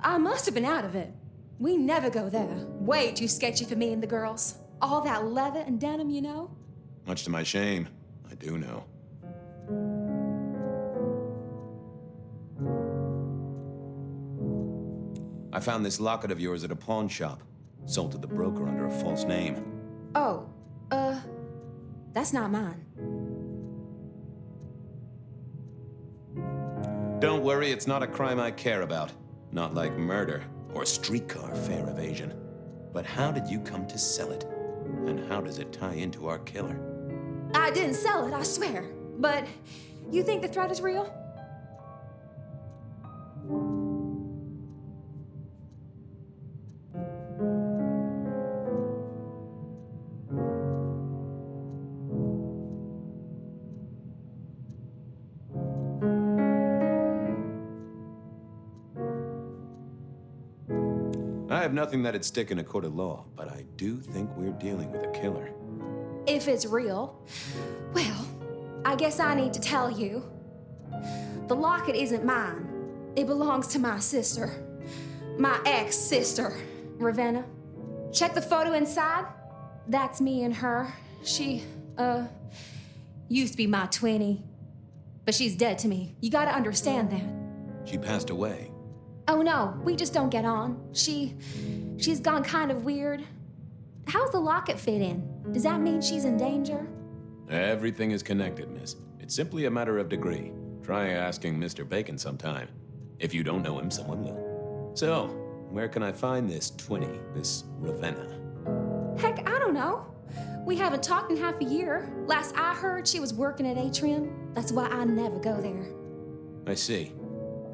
I must have been out of it. We never go there. Way too sketchy for me and the girls. All that leather and denim, you know? Much to my shame, I do know. I found this locket of yours at a pawn shop. Sold to the broker under a false name. Oh, that's not mine. Don't worry, it's not a crime I care about. Not like murder or streetcar fare evasion. But how did you come to sell it? And how does it tie into our killer? I didn't sell it, I swear. But you think the threat is real? I have nothing that'd stick in a court of law, but I do think we're dealing with a killer. If it's real, well, I guess I need to tell you. The locket isn't mine. It belongs to my sister. My ex-sister, Ravenna. Check the photo inside. That's me and her. She, used to be my twinnie. But she's dead to me. You gotta understand that. She passed away. Oh no, we just don't get on. She's gone kind of weird. How's the locket fit in? Does that mean she's in danger? Everything is connected, miss. It's simply a matter of degree. Try asking Mr. Bacon sometime. If you don't know him, someone will. So, where can I find this twinnie, this Ravenna? Heck, I don't know. We haven't talked in half a year. Last I heard, she was working at Atrium. That's why I never go there. I see.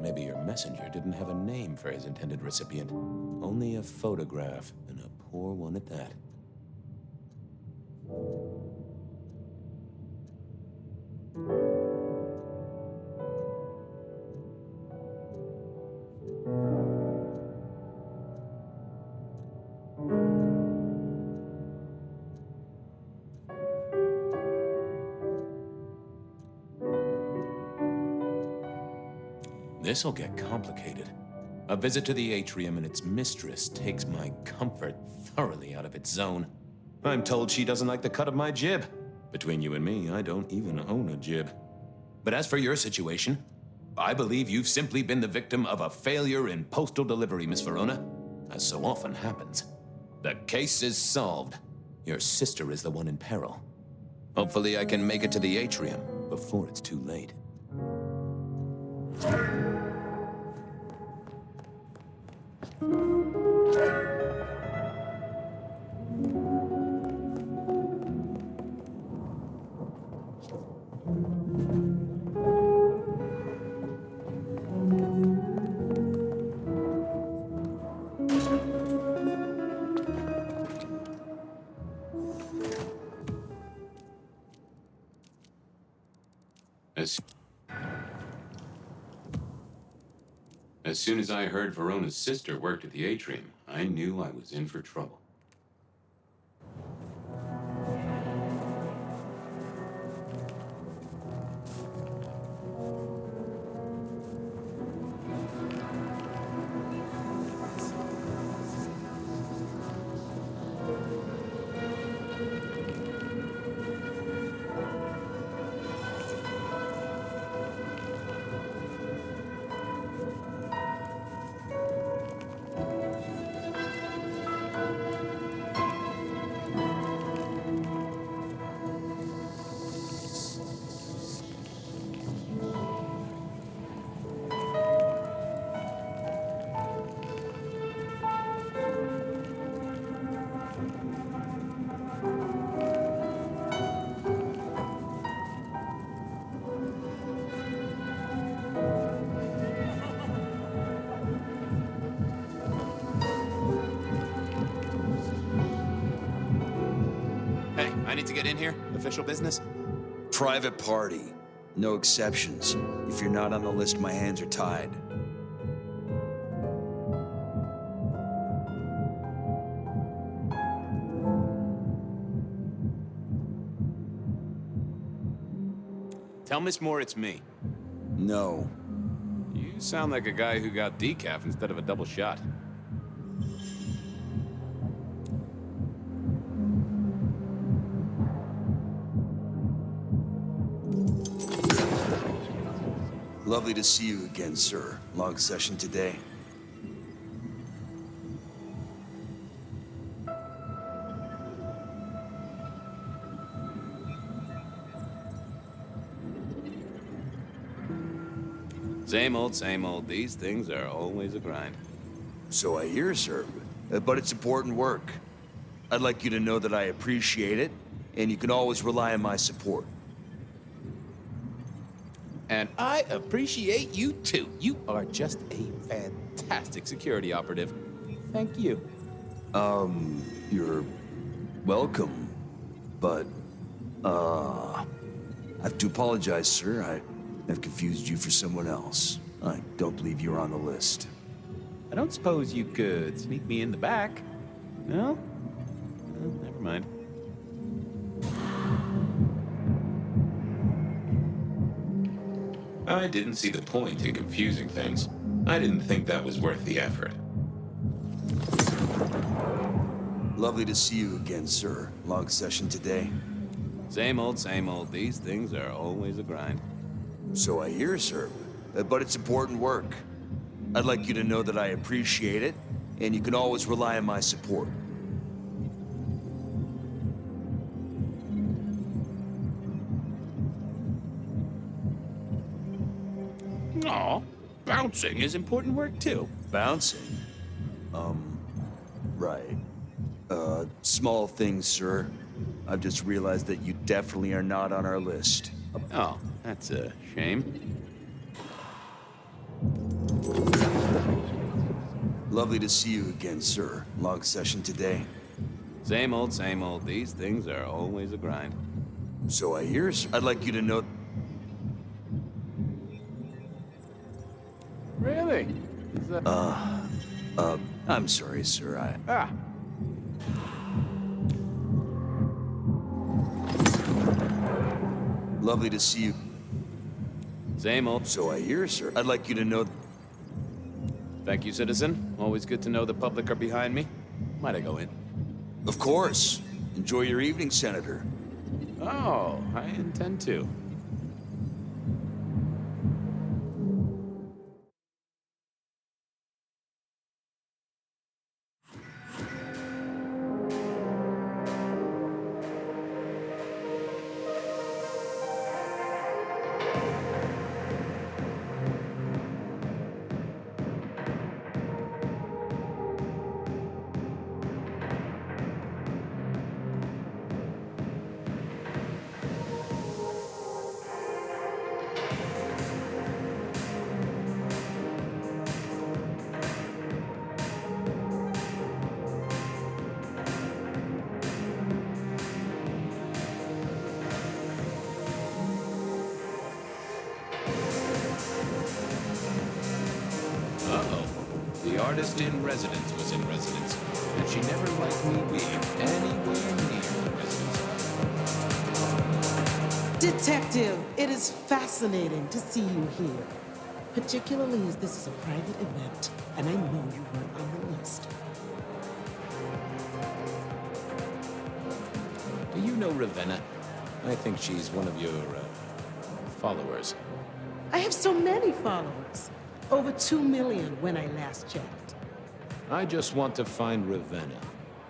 Maybe your messenger didn't have a name for his intended recipient. Only a photograph, and a poor one at that. This'll get complicated. A visit to the atrium and its mistress takes my comfort thoroughly out of its zone. I'm told she doesn't like the cut of my jib. Between you and me, I don't even own a jib. But as for your situation, I believe you've simply been the victim of a failure in postal delivery, Miss Verona, as so often happens. The case is solved. Your sister is the one in peril. Hopefully I can make it to the atrium before it's too late. As soon as I heard Verona's sister worked at the atrium, I knew I was in for trouble. I need to get in here? Official business? Private party. No exceptions. If you're not on the list, my hands are tied. Tell Miss Moore it's me. No. You sound like a guy who got decaf instead of a double shot. Lovely to see you again, sir. Long session today. Same old, same old. These things are always a grind. So I hear, sir. But it's important work. I'd like you to know that I appreciate it, and you can always rely on my support. And I appreciate you too. You are just a fantastic security operative. Thank you. You're welcome. But, I have to apologize, sir. I have confused you for someone else. I don't believe you're on the list. I don't suppose you could sneak me in the back? No? Well, never mind. I didn't see the point in confusing things. I didn't think that was worth the effort. Lovely to see you again, sir. Long session today. Same old, same old. These things are always a grind. So I hear, sir. But it's important work. I'd like you to know that I appreciate it, and you can always rely on my support. Aw, bouncing is important work too. Bouncing? Right. Small things, sir. I've just realized that you definitely are not on our list. Oh, that's a shame. Lovely to see you again, sir. Long session today. Same old, same old. These things are always a grind. So I hear, sir. I'd like you to know... Really? Is that... I'm sorry, sir. Lovely to see you. Same old. So I hear, sir. I'd like you to know... Thank you, citizen. Always good to know the public are behind me. Might I go in? Of course. Enjoy your evening, Senator. Oh, I intend to. The artist in residence was in residence, and she never liked me being anywhere near the residence. Detective, it is fascinating to see you here, particularly as this is a private event, and I know you weren't on the list. Do you know Ravenna? I think she's one of your, followers. I have so many followers. Over 2 million when I last checked. I just want to find Ravenna.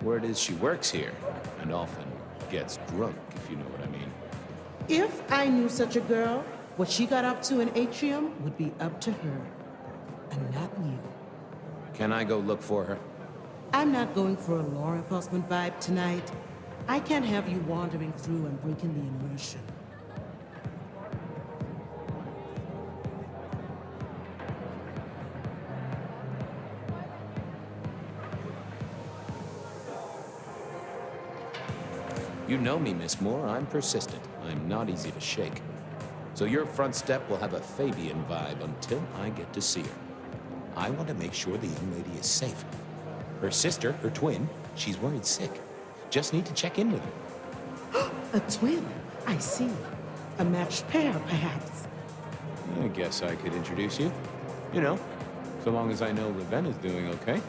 Word is she works here, and often gets drunk, if you know what I mean. If I knew such a girl, what she got up to in Atrium would be up to her, and not you. Can I go look for her? I'm not going for a law enforcement vibe tonight. I can't have you wandering through and breaking the immersion. You know me, Miss Moore. I'm persistent. I'm not easy to shake. So your front step will have a Fabian vibe until I get to see her. I want to make sure the young lady is safe. Her sister, her twin, she's worried sick. Just need to check in with her. A twin? I see. A matched pair, perhaps. I guess I could introduce you. You know, so long as I know Ravenna's doing okay.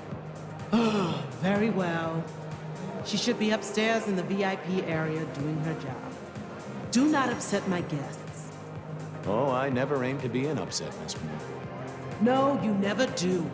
Oh, very well. She should be upstairs in the VIP area doing her job. Do not upset my guests. Oh, I never aim to be an upset, Miss Moore. No, you never do.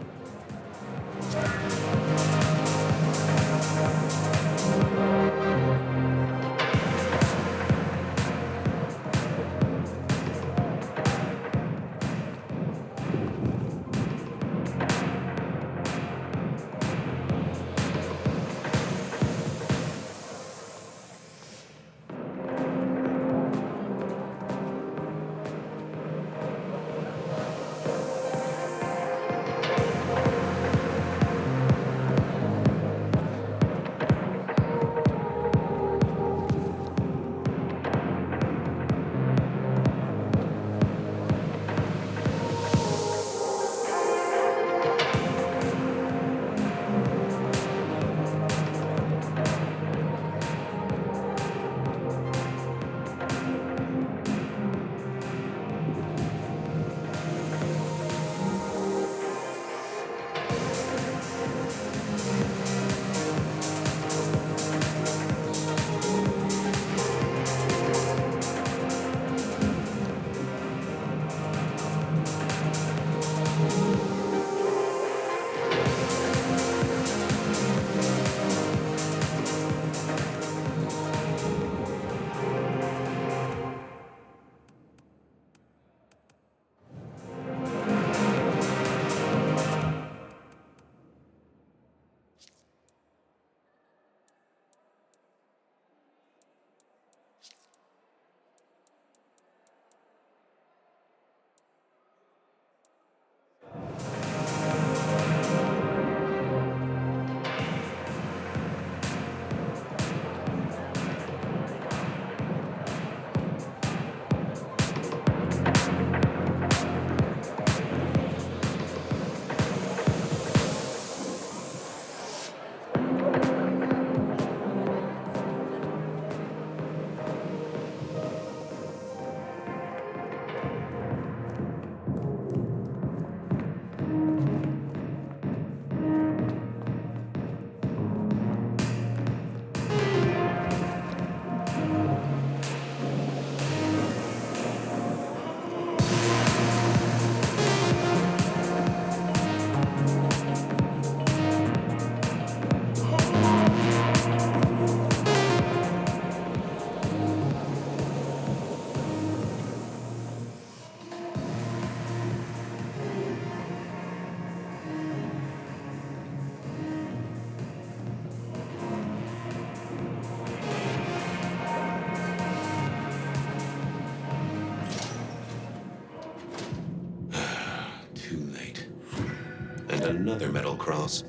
Another metal cross.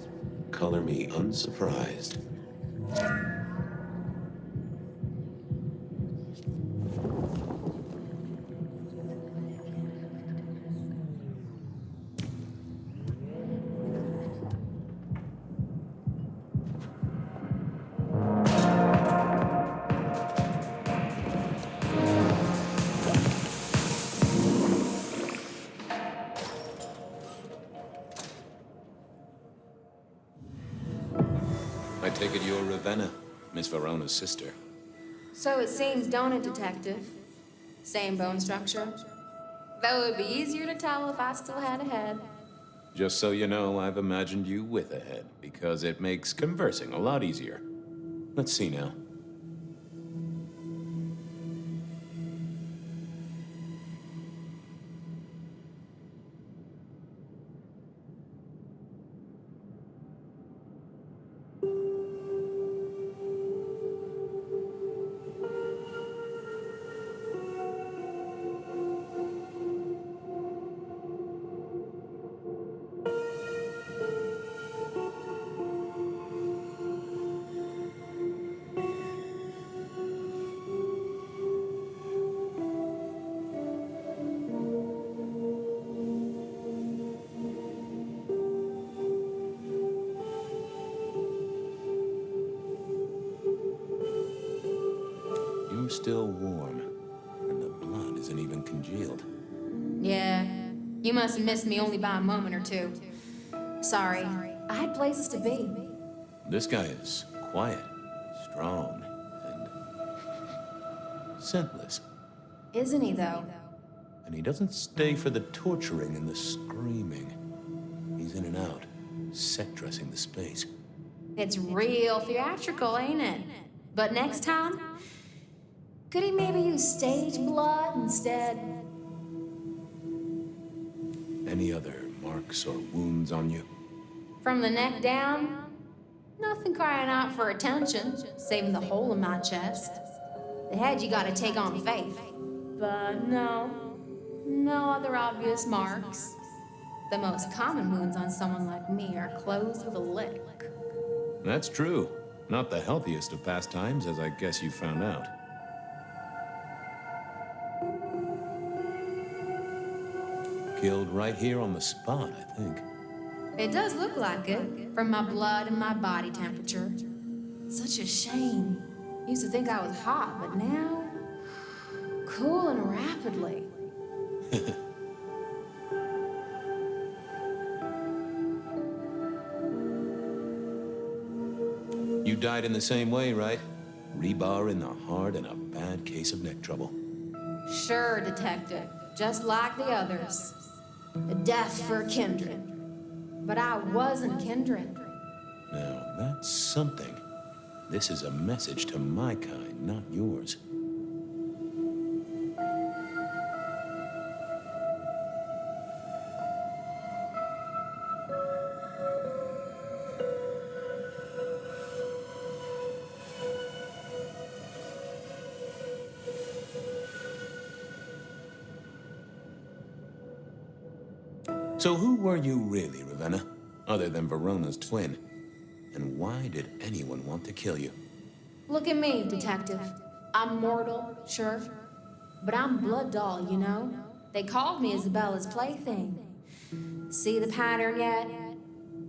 Color me unsurprised. I take it you're Ravenna, Miss Verona's sister. So it seems, don't it, Detective? Same bone structure. Though it would be easier to tell if I still had a head. Just so you know, I've imagined you with a head, because it makes conversing a lot easier. Let's see now. You're still warm, and the blood congealed. Yeah, you must have missed me only by a moment or two. Sorry, I had places to be. This guy is quiet, strong, and scentless. Isn't he, though? And he doesn't stay for the torturing and the screaming. He's in and out, set dressing the space. It's real theatrical, ain't it? But next time, could he maybe use stage blood instead? Any other marks or wounds on you? From the neck down, nothing crying out for attention, saving the hole in my chest. The head you gotta take on faith. But no other obvious marks. The most common wounds on someone like me are closed with a lick. That's true. Not the healthiest of pastimes, as I guess you found out. Killed right here on the spot, I think. It does look like it, from my blood and my body temperature. Such a shame. Used to think I was hot, but now, cooling rapidly. You died in the same way, right? Rebar in the heart and a bad case of neck trouble. Sure, Detective. Just like the others. A death for kindred. But I wasn't kindred. Now, that's something. This is a message to my kind, not yours. So who were you really, Ravenna? Other than Verona's twin? And why did anyone want to kill you? Look at me, Detective. I'm mortal, sure. But I'm blood doll, you know? They called me Isabella's plaything. See the pattern yet?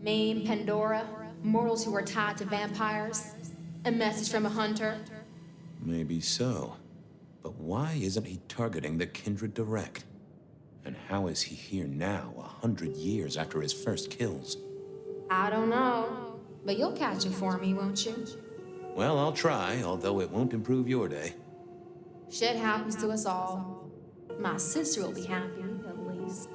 Me and Pandora, mortals who are tied to vampires. A message from a hunter. Maybe so. But why isn't he targeting the kindred direct? And how is he here now, 100 years after his first kills? I don't know. But you'll catch it for me, won't you? Well, I'll try, although it won't improve your day. Shit happens to us all. My sister will be happy, at least.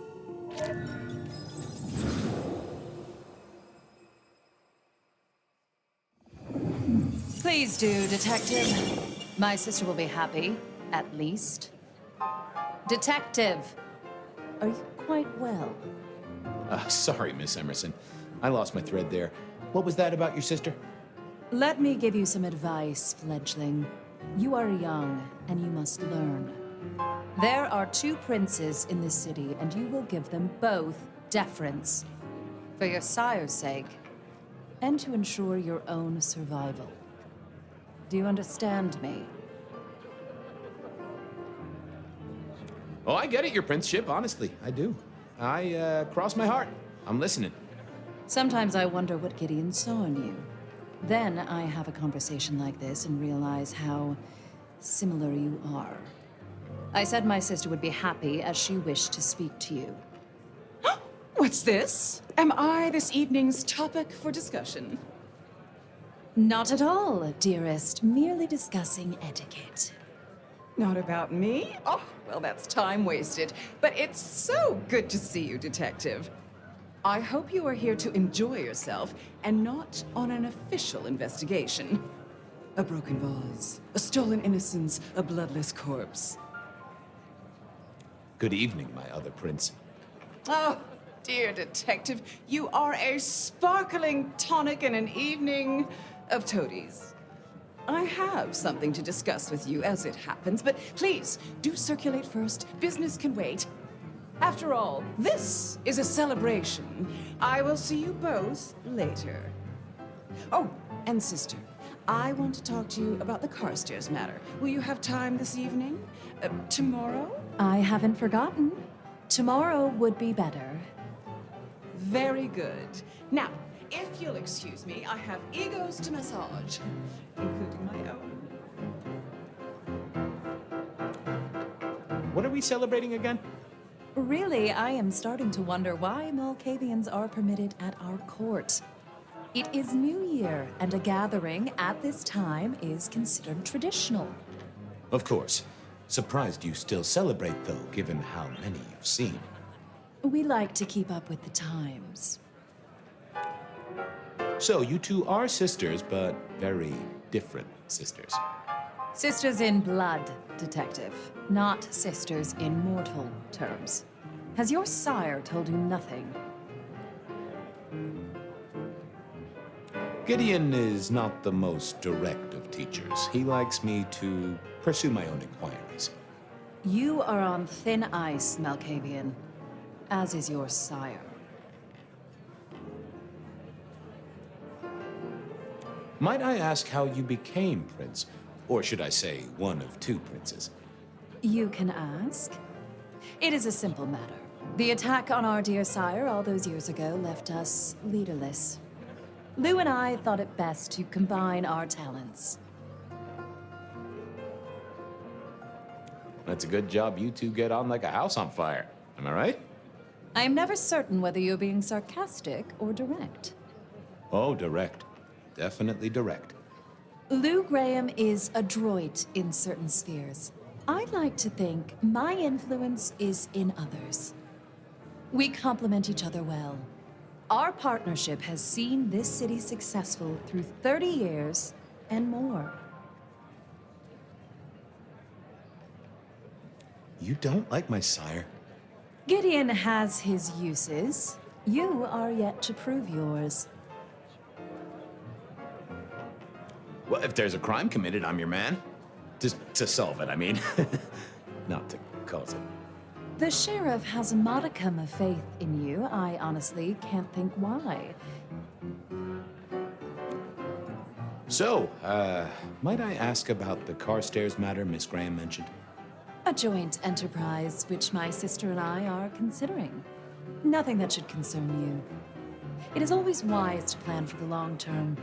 Please do, Detective. My sister will be happy, at least. Detective, are you quite well? Sorry, Miss Emerson. I lost my thread there. What was that about your sister? Let me give you some advice, fledgling. You are young, and you must learn. There are 2 princes in this city, and you will give them both deference. For your sire's sake, and to ensure your own survival. Do you understand me? Oh, I get it, your princeship, honestly. I do. I cross my heart. I'm listening. Sometimes I wonder what Gideon saw in you. Then I have a conversation like this and realize how similar you are. I said my sister would be happy as she wished to speak to you. What's this? Am I this evening's topic for discussion? Not at all, dearest. Merely discussing etiquette. Not about me? Oh, well, that's time wasted. But it's so good to see you, Detective. I hope you are here to enjoy yourself and not on an official investigation. A broken vase, a stolen innocence, a bloodless corpse. Good evening, my other prince. Oh, dear Detective, you are a sparkling tonic in an evening of toadies. I have something to discuss with you as it happens, but please, do circulate first. Business can wait. After all, this is a celebration. I will see you both later. Oh, and sister, I want to talk to you about the Carstairs matter. Will you have time this evening? Tomorrow? I haven't forgotten. Tomorrow would be better. Very good. Now, if you'll excuse me, I have egos to massage, including my own. What What are we celebrating again? Really, I am starting to wonder why Malkavians are permitted at our court. It is New Year, and a gathering at this time is considered traditional. Of course. Surprised you still celebrate, though, given how many you've seen. We like to keep up with the times. So, you two are sisters, but very different sisters. Sisters in blood, Detective, not sisters in mortal terms. Has your sire told you nothing? Gideon is not the most direct of teachers. He likes me to pursue my own inquiries. You are on thin ice, Malkavian, as is your sire. Might I ask how you became prince? Or should I say, one of two princes? You can ask. It is a simple matter. The attack on our dear sire all those years ago left us leaderless. Lou and I thought it best to combine our talents. That's a good job you two get on like a house on fire. Am I right? I am never certain whether you're being sarcastic or direct. Oh, direct. Definitely direct. Lou Graham is adroit in certain spheres. I'd like to think my influence is in others. We complement each other well. Our partnership has seen this city successful through 30 years and more. You don't like my sire? Gideon has his uses. You are yet to prove yours. Well, if there's a crime committed, I'm your man. Just to solve it, I mean. Not to cause it. The sheriff has a modicum of faith in you. I honestly can't think why. So, might I ask about the Carstairs matter Miss Graham mentioned? A joint enterprise which my sister and I are considering. Nothing that should concern you. It is always wise to plan for the long term.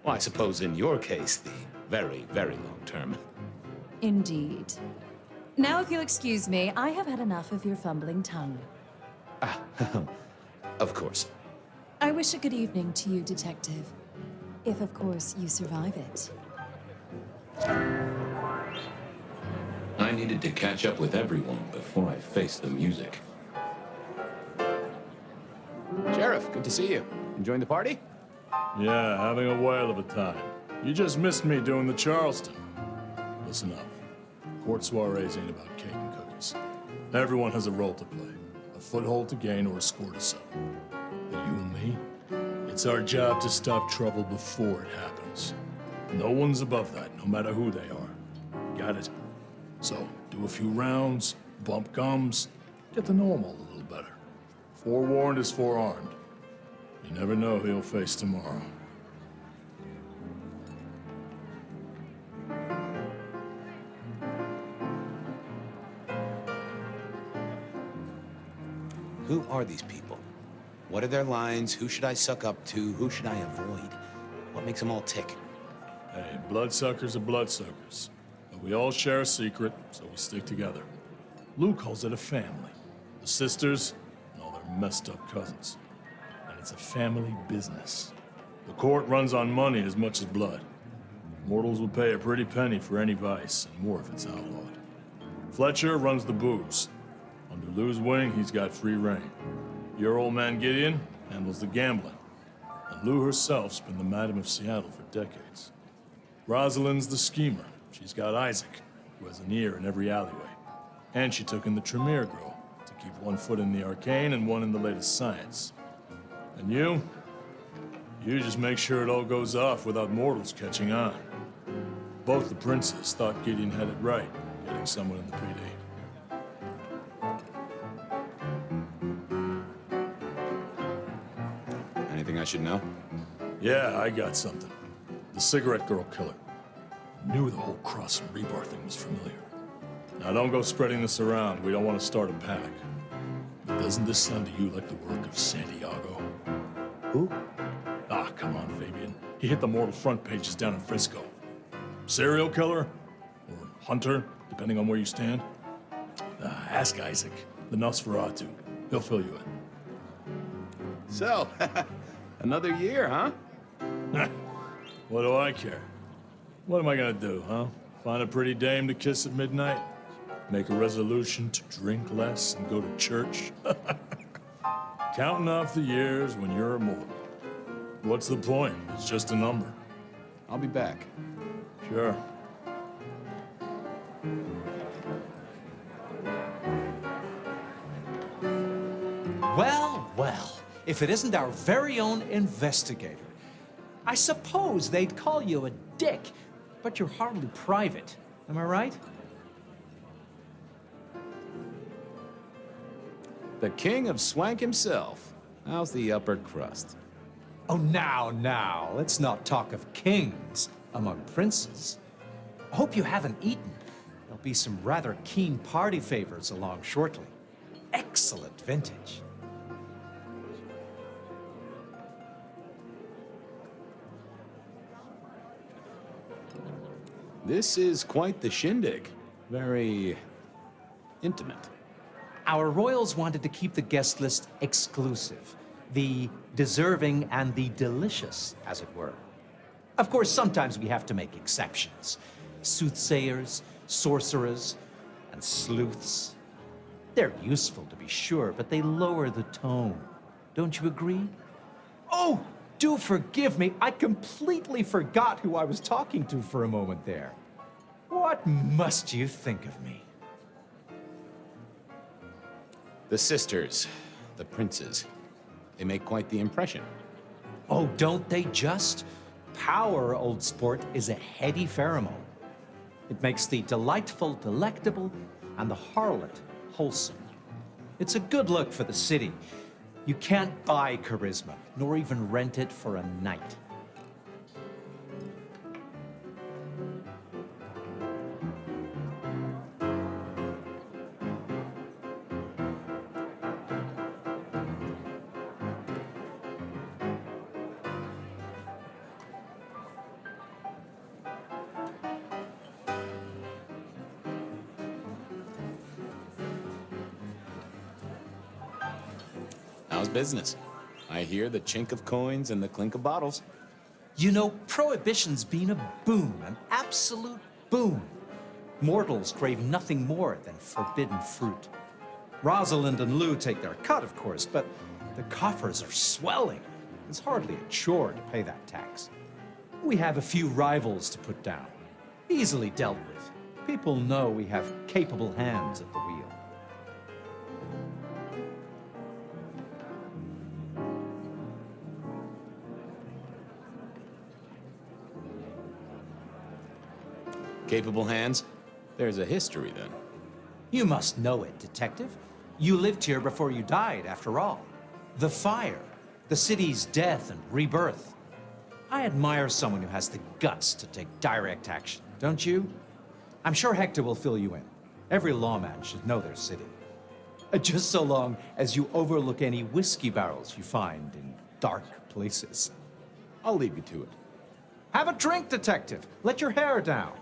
Well, I suppose in your case, the very, very long term. Indeed. Now, if you'll excuse me, I have had enough of your fumbling tongue. Of course. I wish a good evening to you, Detective. If, of course, you survive it. I needed to catch up with everyone before I faced the music. Sheriff, good to see you. Enjoying the party? Yeah, having a whale of a time. You just missed me doing the Charleston. Listen up. Court soirees ain't about cake and cookies. Everyone has a role to play. A foothold to gain or a score to settle. But you and me, it's our job to stop trouble before it happens. No one's above that, no matter who they are. Got it? So, do a few rounds, bump gums, get to know them all a little better. Forewarned is forearmed. You never know who you'll face tomorrow. Who are these people? What are their lines? Who should I suck up to? Who should I avoid? What makes them all tick? Hey, bloodsuckers are bloodsuckers. But we all share a secret, so we stick together. Lou calls it a family. The sisters and all their messed up cousins. And it's a family business. The court runs on money as much as blood. Mortals will pay a pretty penny for any vice, and more if it's outlawed. Fletcher runs the booze. Under Lou's wing, he's got free reign. Your old man Gideon handles the gambling. And Lou herself's been the Madam of Seattle for decades. Rosalind's the schemer. She's got Isaac, who has an ear in every alleyway. And she took in the Tremere girl to keep one foot in the arcane and one in the latest science. And you just make sure it all goes off without mortals catching on. Both the princes thought Gideon had it right, getting someone in the PD. Anything I should know? Yeah, I got something. The cigarette girl killer. Knew the whole Cross and Rebar thing was familiar. Now don't go spreading this around. We don't want to start a panic. But doesn't this sound to you like the work of Santiago? Who? Ah, come on, Fabian. He hit the mortal front pages down in Frisco. Serial killer? Or hunter, depending on where you stand? Ask Isaac, the Nosferatu. He'll fill you in. So, another year, huh? What do I care? What am I gonna do, huh? Find a pretty dame to kiss at midnight? Make a resolution to drink less and go to church? Counting off the years when you're immortal. What's the point? It's just a number. I'll be back. Sure. Well, well, if it isn't our very own investigator. I suppose they'd call you a dick, but you're hardly private. Am I right? The king of swank himself. How's the upper crust? Oh, now, let's not talk of kings among princes. I hope you haven't eaten. There'll be some rather keen party favors along shortly. Excellent vintage. This is quite the shindig. Very intimate. Our royals wanted to keep the guest list exclusive. The deserving and the delicious, as it were. Of course, sometimes we have to make exceptions. Soothsayers, sorcerers, and sleuths. They're useful, to be sure, but they lower the tone. Don't you agree? Oh, do forgive me. I completely forgot who I was talking to for a moment there. What must you think of me? The sisters, the princes. They make quite the impression. Oh, don't they just? Power, old sport, is a heady pheromone. It makes the delightful delectable and the harlot wholesome. It's a good look for the city. You can't buy charisma, nor even rent it for a night. How's business? I hear the chink of coins and the clink of bottles. You know, Prohibition's been a boom, an absolute boom. Mortals crave nothing more than forbidden fruit. Rosalind and Lou take their cut, of course, but the coffers are swelling. It's hardly a chore to pay that tax. We have a few rivals to put down, easily dealt with. People know we have capable hands at the wheel. Capable hands? There's a history, then. You must know it, Detective. You lived here before you died, after all. The fire, the city's death and rebirth. I admire someone who has the guts to take direct action, don't you? I'm sure Hector will fill you in. Every lawman should know their city. Just so long as you overlook any whiskey barrels you find in dark places. I'll leave you to it. Have a drink, Detective. Let your hair down.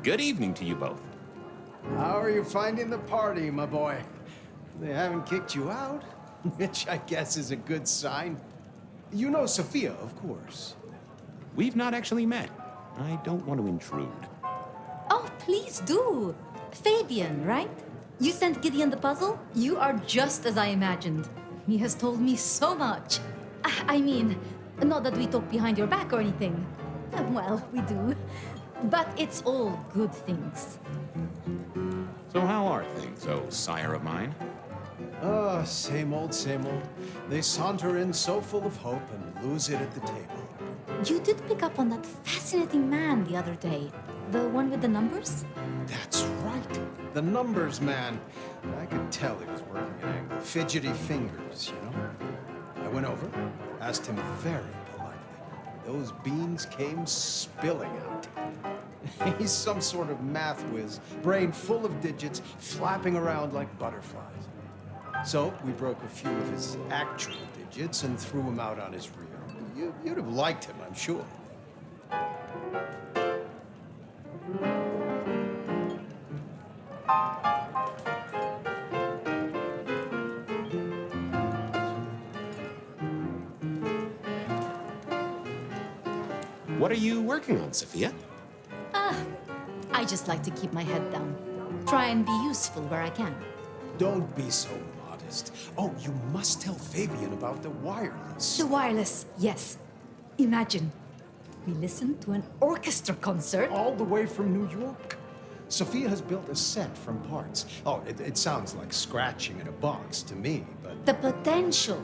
Good evening to you both. How are you finding the party, my boy? They haven't kicked you out, which I guess is a good sign. You know Sophia, of course. We've not actually met. I don't want to intrude. Oh, please do. Fabian, right? You sent Gideon the puzzle? You are just as I imagined. He has told me so much. I mean, not that we talk behind your back or anything. Well, we do. But it's all good things. So how are things, oh sire of mine? Oh, same old, same old. They saunter in so full of hope and lose it at the table. You did pick up on that fascinating man the other day. The one with the numbers? That's right. The numbers man. I could tell he was working an angle. Fidgety fingers, you know? I went over, asked him very politely. Those beans came spilling out. He's some sort of math whiz, brain full of digits, flapping around like butterflies. So we broke a few of his actual digits and threw him out on his rear. You'd have liked him, I'm sure. What are you working on, Sophia? I just like to keep my head down. Try and be useful where I can. Don't be so modest. Oh, you must tell Fabian about the wireless. The wireless, yes. Imagine, we listen to an orchestra concert. All the way from New York. Sophia has built a set from parts. Oh, it sounds like scratching in a box to me, but... The potential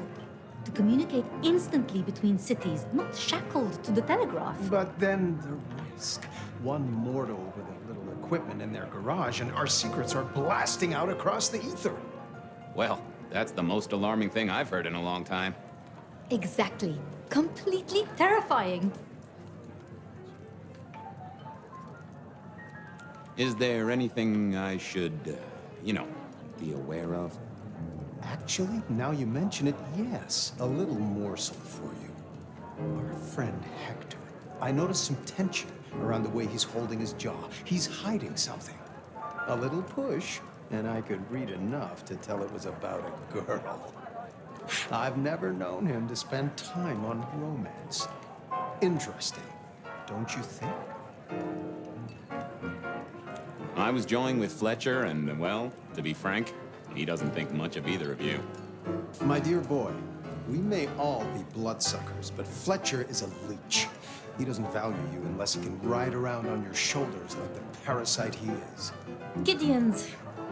to communicate instantly between cities, not shackled to the telegraph. But then the risk. One mortal with a little equipment in their garage, and our secrets are blasting out across the ether. Well, that's the most alarming thing I've heard in a long time. Exactly. Completely terrifying. Is there anything I should, be aware of? Actually, now you mention it, yes. A little morsel for you. Our friend Hector. I noticed some tension around the way he's holding his jaw. He's hiding something. A little push, and I could read enough to tell it was about a girl. I've never known him to spend time on romance. Interesting, don't you think? I was joined with Fletcher, and, well, to be frank, he doesn't think much of either of you. My dear boy, we may all be bloodsuckers, but Fletcher is a leech. He doesn't value you unless he can ride around on your shoulders like the parasite he is. Gideon's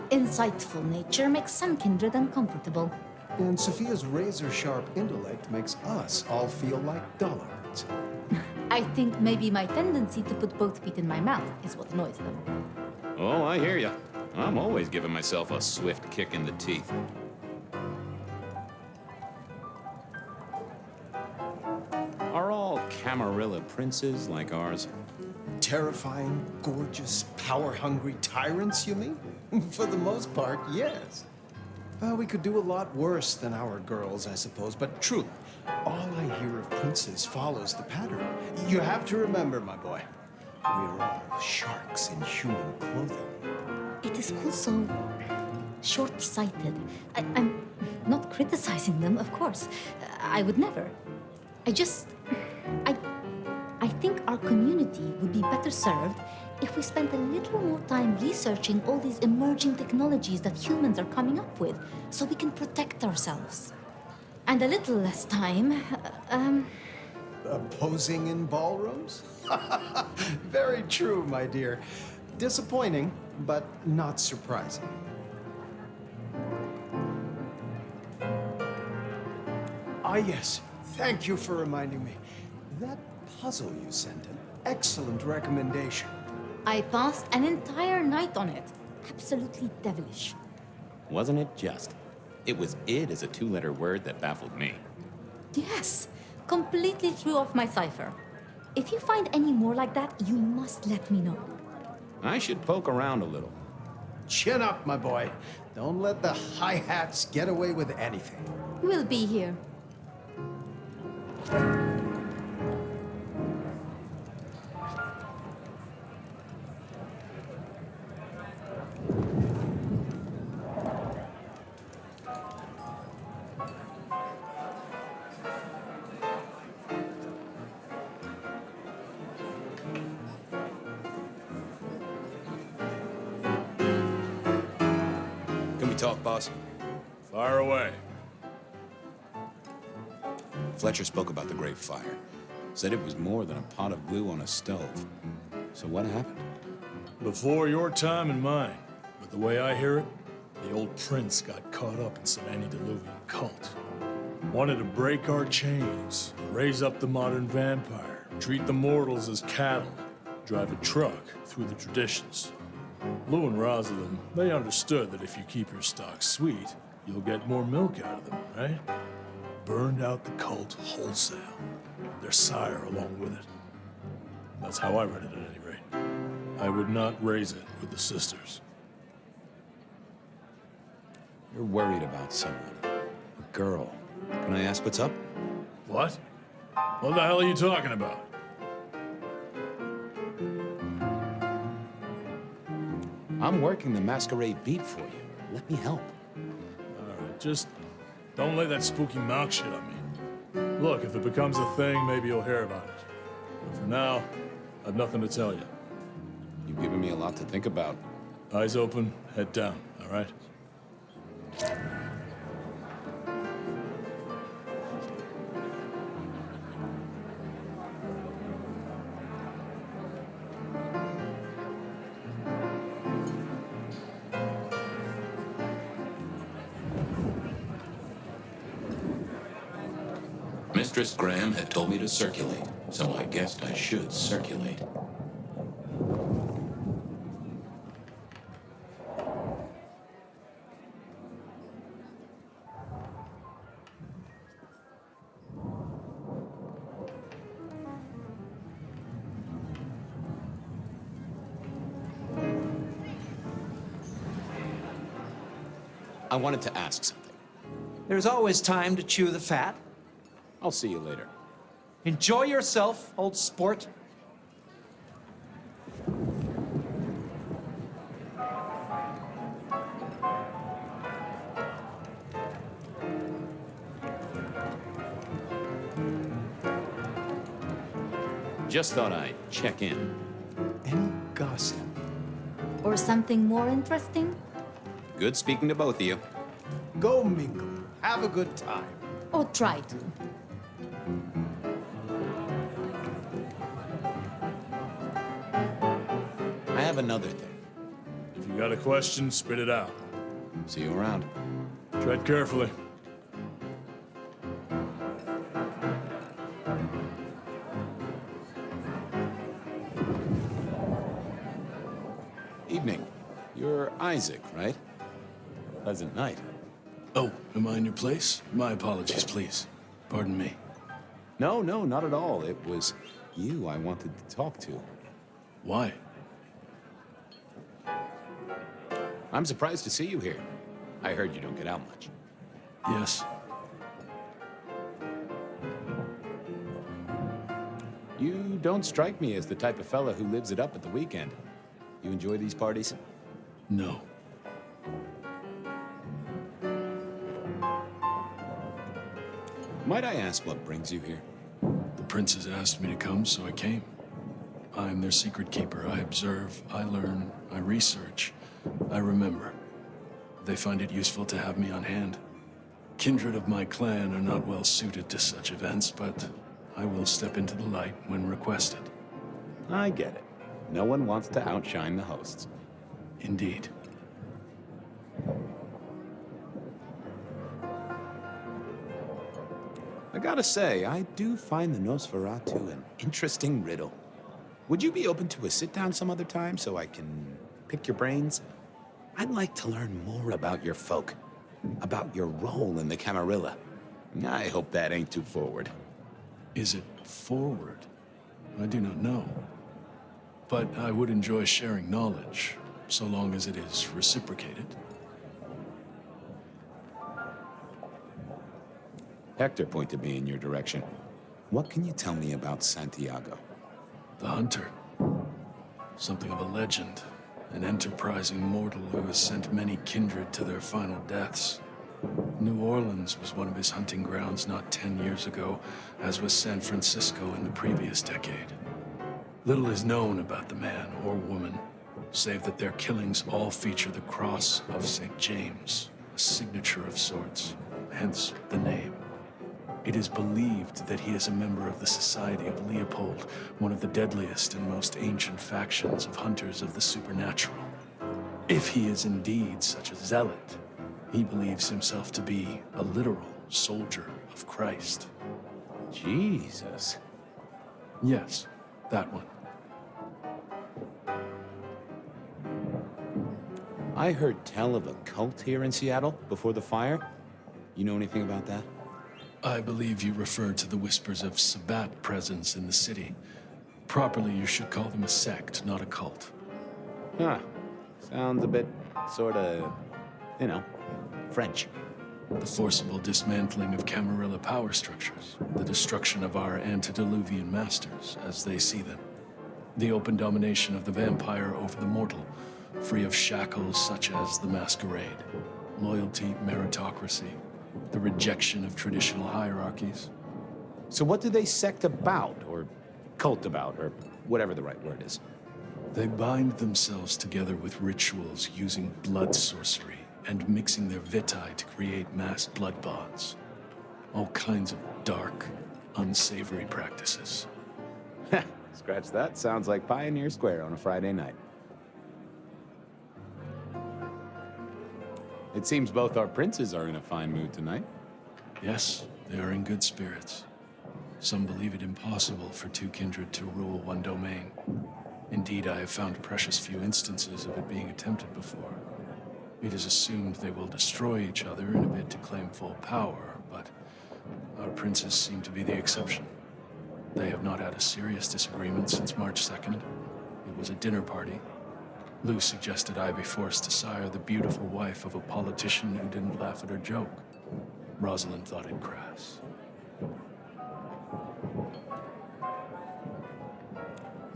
insightful nature makes some kindred uncomfortable. And Sophia's razor-sharp intellect makes us all feel like dullards. I think maybe my tendency to put both feet in my mouth is what annoys them. Oh, I hear ya. I'm always giving myself a swift kick in the teeth. Are all Camarilla princes like ours? Terrifying, gorgeous, power-hungry tyrants, you mean? For the most part, yes. We could do a lot worse than our girls, I suppose, but truly, all I hear of princes follows the pattern. You have to remember, my boy, we are all sharks in human clothing. It is also short-sighted. I'm not criticizing them, of course. I would never. I think our community would be better served if we spent a little more time researching all these emerging technologies that humans are coming up with, so we can protect ourselves. And a little less time, Posing in ballrooms? Very true, my dear. Disappointing, but not surprising. Ah, yes. Thank you for reminding me. That puzzle you sent, an excellent recommendation. I passed an entire night on it. Absolutely devilish. Wasn't it just? It was id as a two-letter word that baffled me. Yes, completely threw off my cipher. If you find any more like that, you must let me know. I should poke around a little. Chin up, my boy. Don't let the hi-hats get away with anything. We'll be here. Talk, boss. Fire away. Fletcher spoke about the Great Fire. Said it was more than a pot of glue on a stove. So what happened? Before your time and mine. But the way I hear it, the old prince got caught up in some antediluvian cult. Wanted to break our chains, raise up the modern vampire, treat the mortals as cattle, drive a truck through the traditions. Lou and Rosalind, they understood that if you keep your stock sweet, you'll get more milk out of them, right? Burned out the cult wholesale. Their sire along with it. That's how I read it at any rate. I would not raise it with the sisters. You're worried about someone. A girl. Can I ask what's up? What? What the hell are you talking about? I'm working the Masquerade beat for you. Let me help. Alright, just don't lay that spooky mouth shit on me. Look, if it becomes a thing, maybe you'll hear about it. But for now, I've nothing to tell you. You've given me a lot to think about. Eyes open, head down, alright? Mistress Graham had told me to circulate, so I guessed I should circulate. I wanted to ask something. There's always time to chew the fat. I'll see you later. Enjoy yourself, old sport. Just thought I'd check in. Any gossip? Or something more interesting? Good speaking to both of you. Go mingle. Have a good time. Or try to. I have another thing. If you got a question, spit it out. See you around. Tread carefully. Evening. You're Isaac, right? Pleasant night. Oh, am I in your place? My apologies, please. Pardon me. No, not at all. It was you I wanted to talk to. Why? I'm surprised to see you here. I heard you don't get out much. Yes. You don't strike me as the type of fella who lives it up at the weekend. You enjoy these parties? No. Might I ask what brings you here? The princes asked me to come, so I came. I'm their secret keeper. I observe, I learn, I research, I remember. They find it useful to have me on hand. Kindred of my clan are not well suited to such events, but I will step into the light when requested. I get it. No one wants to outshine the hosts. Indeed. I gotta say, I do find the Nosferatu an interesting riddle. Would you be open to a sit-down some other time so I can pick your brains? I'd like to learn more about your folk, about your role in the Camarilla. I hope that ain't too forward. Is it forward? I do not know. But I would enjoy sharing knowledge, so long as it is reciprocated. Hector pointed me in your direction. What can you tell me about Santiago? The hunter. Something of a legend. An enterprising mortal who has sent many kindred to their final deaths. New Orleans was one of his hunting grounds not 10 years ago, as was San Francisco in the previous decade. Little is known about the man or woman, save that their killings all feature the cross of St. James, a signature of sorts, hence the name. It is believed that he is a member of the Society of Leopold, one of the deadliest and most ancient factions of hunters of the supernatural. If he is indeed such a zealot, he believes himself to be a literal soldier of Christ. Jesus. Yes, that one. I heard tell of a cult here in Seattle before the fire. You know anything about that? I believe you refer to the whispers of Sabbat presence in the city. Properly, you should call them a sect, not a cult. Huh. Sounds a bit, sorta, French. The forcible dismantling of Camarilla power structures, the destruction of our antediluvian masters as they see them, the open domination of the vampire over the mortal, free of shackles such as the Masquerade, loyalty, meritocracy, the rejection of traditional hierarchies. So what do they sect about, or cult about, or whatever the right word is? They bind themselves together with rituals using blood sorcery and mixing their vitae to create mass blood bonds. All kinds of dark, unsavory practices. Scratch that. Sounds like Pioneer Square on a Friday night. It seems both our princes are in a fine mood tonight. Yes, they are in good spirits. Some believe it impossible for two kindred to rule one domain. Indeed, I have found precious few instances of it being attempted before. It is assumed they will destroy each other in a bid to claim full power, but our princes seem to be the exception. They have not had a serious disagreement since March 2nd. It was a dinner party. Lou suggested I be forced to sire the beautiful wife of a politician who didn't laugh at her joke. Rosalind thought it crass.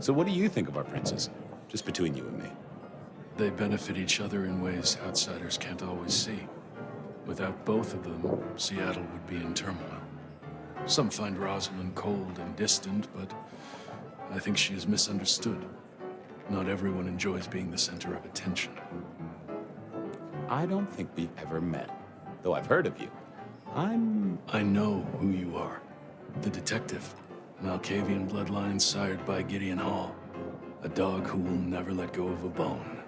So what do you think of our princes? Just between you and me. They benefit each other in ways outsiders can't always see. Without both of them, Seattle would be in turmoil. Some find Rosalind cold and distant, but I think she is misunderstood. Not everyone enjoys being the center of attention. I don't think we've ever met, though I've heard of you. I know who you are. The detective. Malkavian bloodlines sired by Gideon Hall. A dog who will never let go of a bone.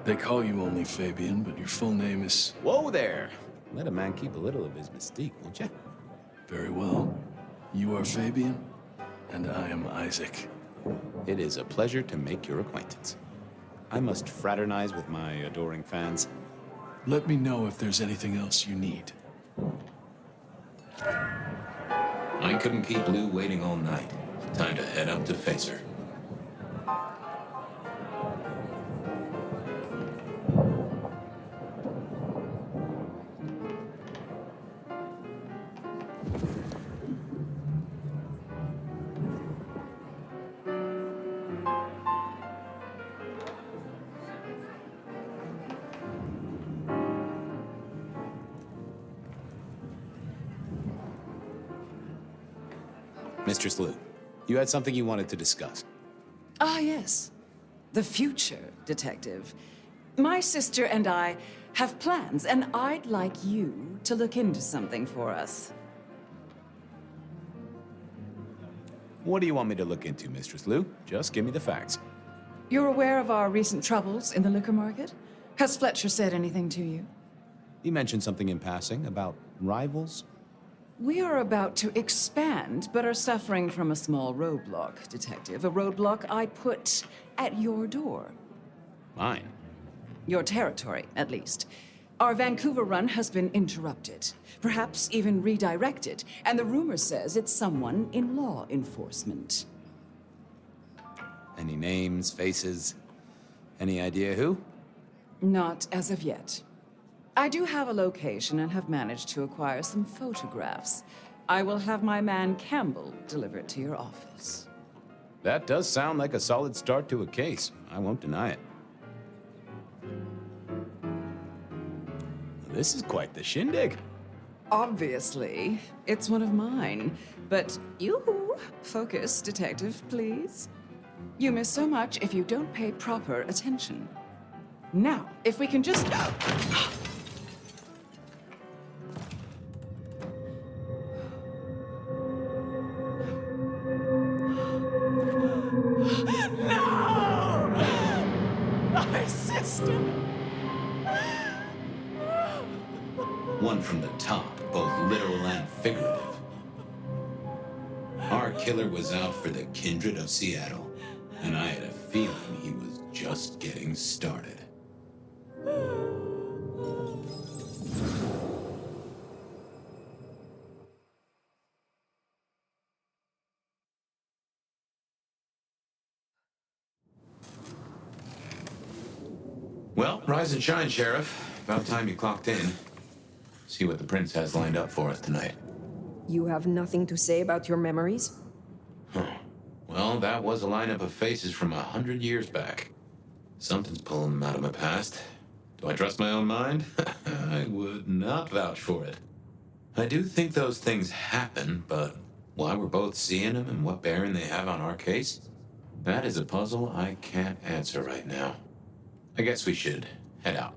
They call you only Fabian, but your full name is... Whoa there! Let a man keep a little of his mystique, won't you? Very well. You are Fabian, and I am Isaac. It is a pleasure to make your acquaintance. I must fraternize with my adoring fans. Let me know if there's anything else you need. I couldn't keep Lou waiting all night. Time to head up to face her. Mistress Lou, you had something you wanted to discuss. Ah, yes. The future, Detective. My sister and I have plans, and I'd like you to look into something for us. What do you want me to look into, Mistress Lou? Just give me the facts. You're aware of our recent troubles in the liquor market? Has Fletcher said anything to you? He mentioned something in passing about rivals. We are about to expand, but are suffering from a small roadblock, Detective. A roadblock I put at your door. Mine? Your territory, at least. Our Vancouver run has been interrupted, perhaps even redirected, and the rumor says it's someone in law enforcement. Any names, faces? Any idea who? Not as of yet. I do have a location and have managed to acquire some photographs. I will have my man Campbell deliver it to your office. That does sound like a solid start to a case. I won't deny it. This is quite the shindig. Obviously, it's one of mine. But you focus, Detective, please. You miss so much if you don't pay proper attention. Now, if we can just... No! My sister! One from the top, both literal and figurative. Our killer was out for the kindred of Seattle, and I had a feeling he was just getting started. Well, rise and shine, Sheriff. About time you clocked in. See what the prince has lined up for us tonight. You have nothing to say about your memories? Well, that was a lineup of faces from 100 years back. Something's pulling them out of my past. Do I trust my own mind? I would not vouch for it. I do think those things happen, but why we're both seeing them and what bearing they have on our case, that is a puzzle I can't answer right now. I guess we should head out.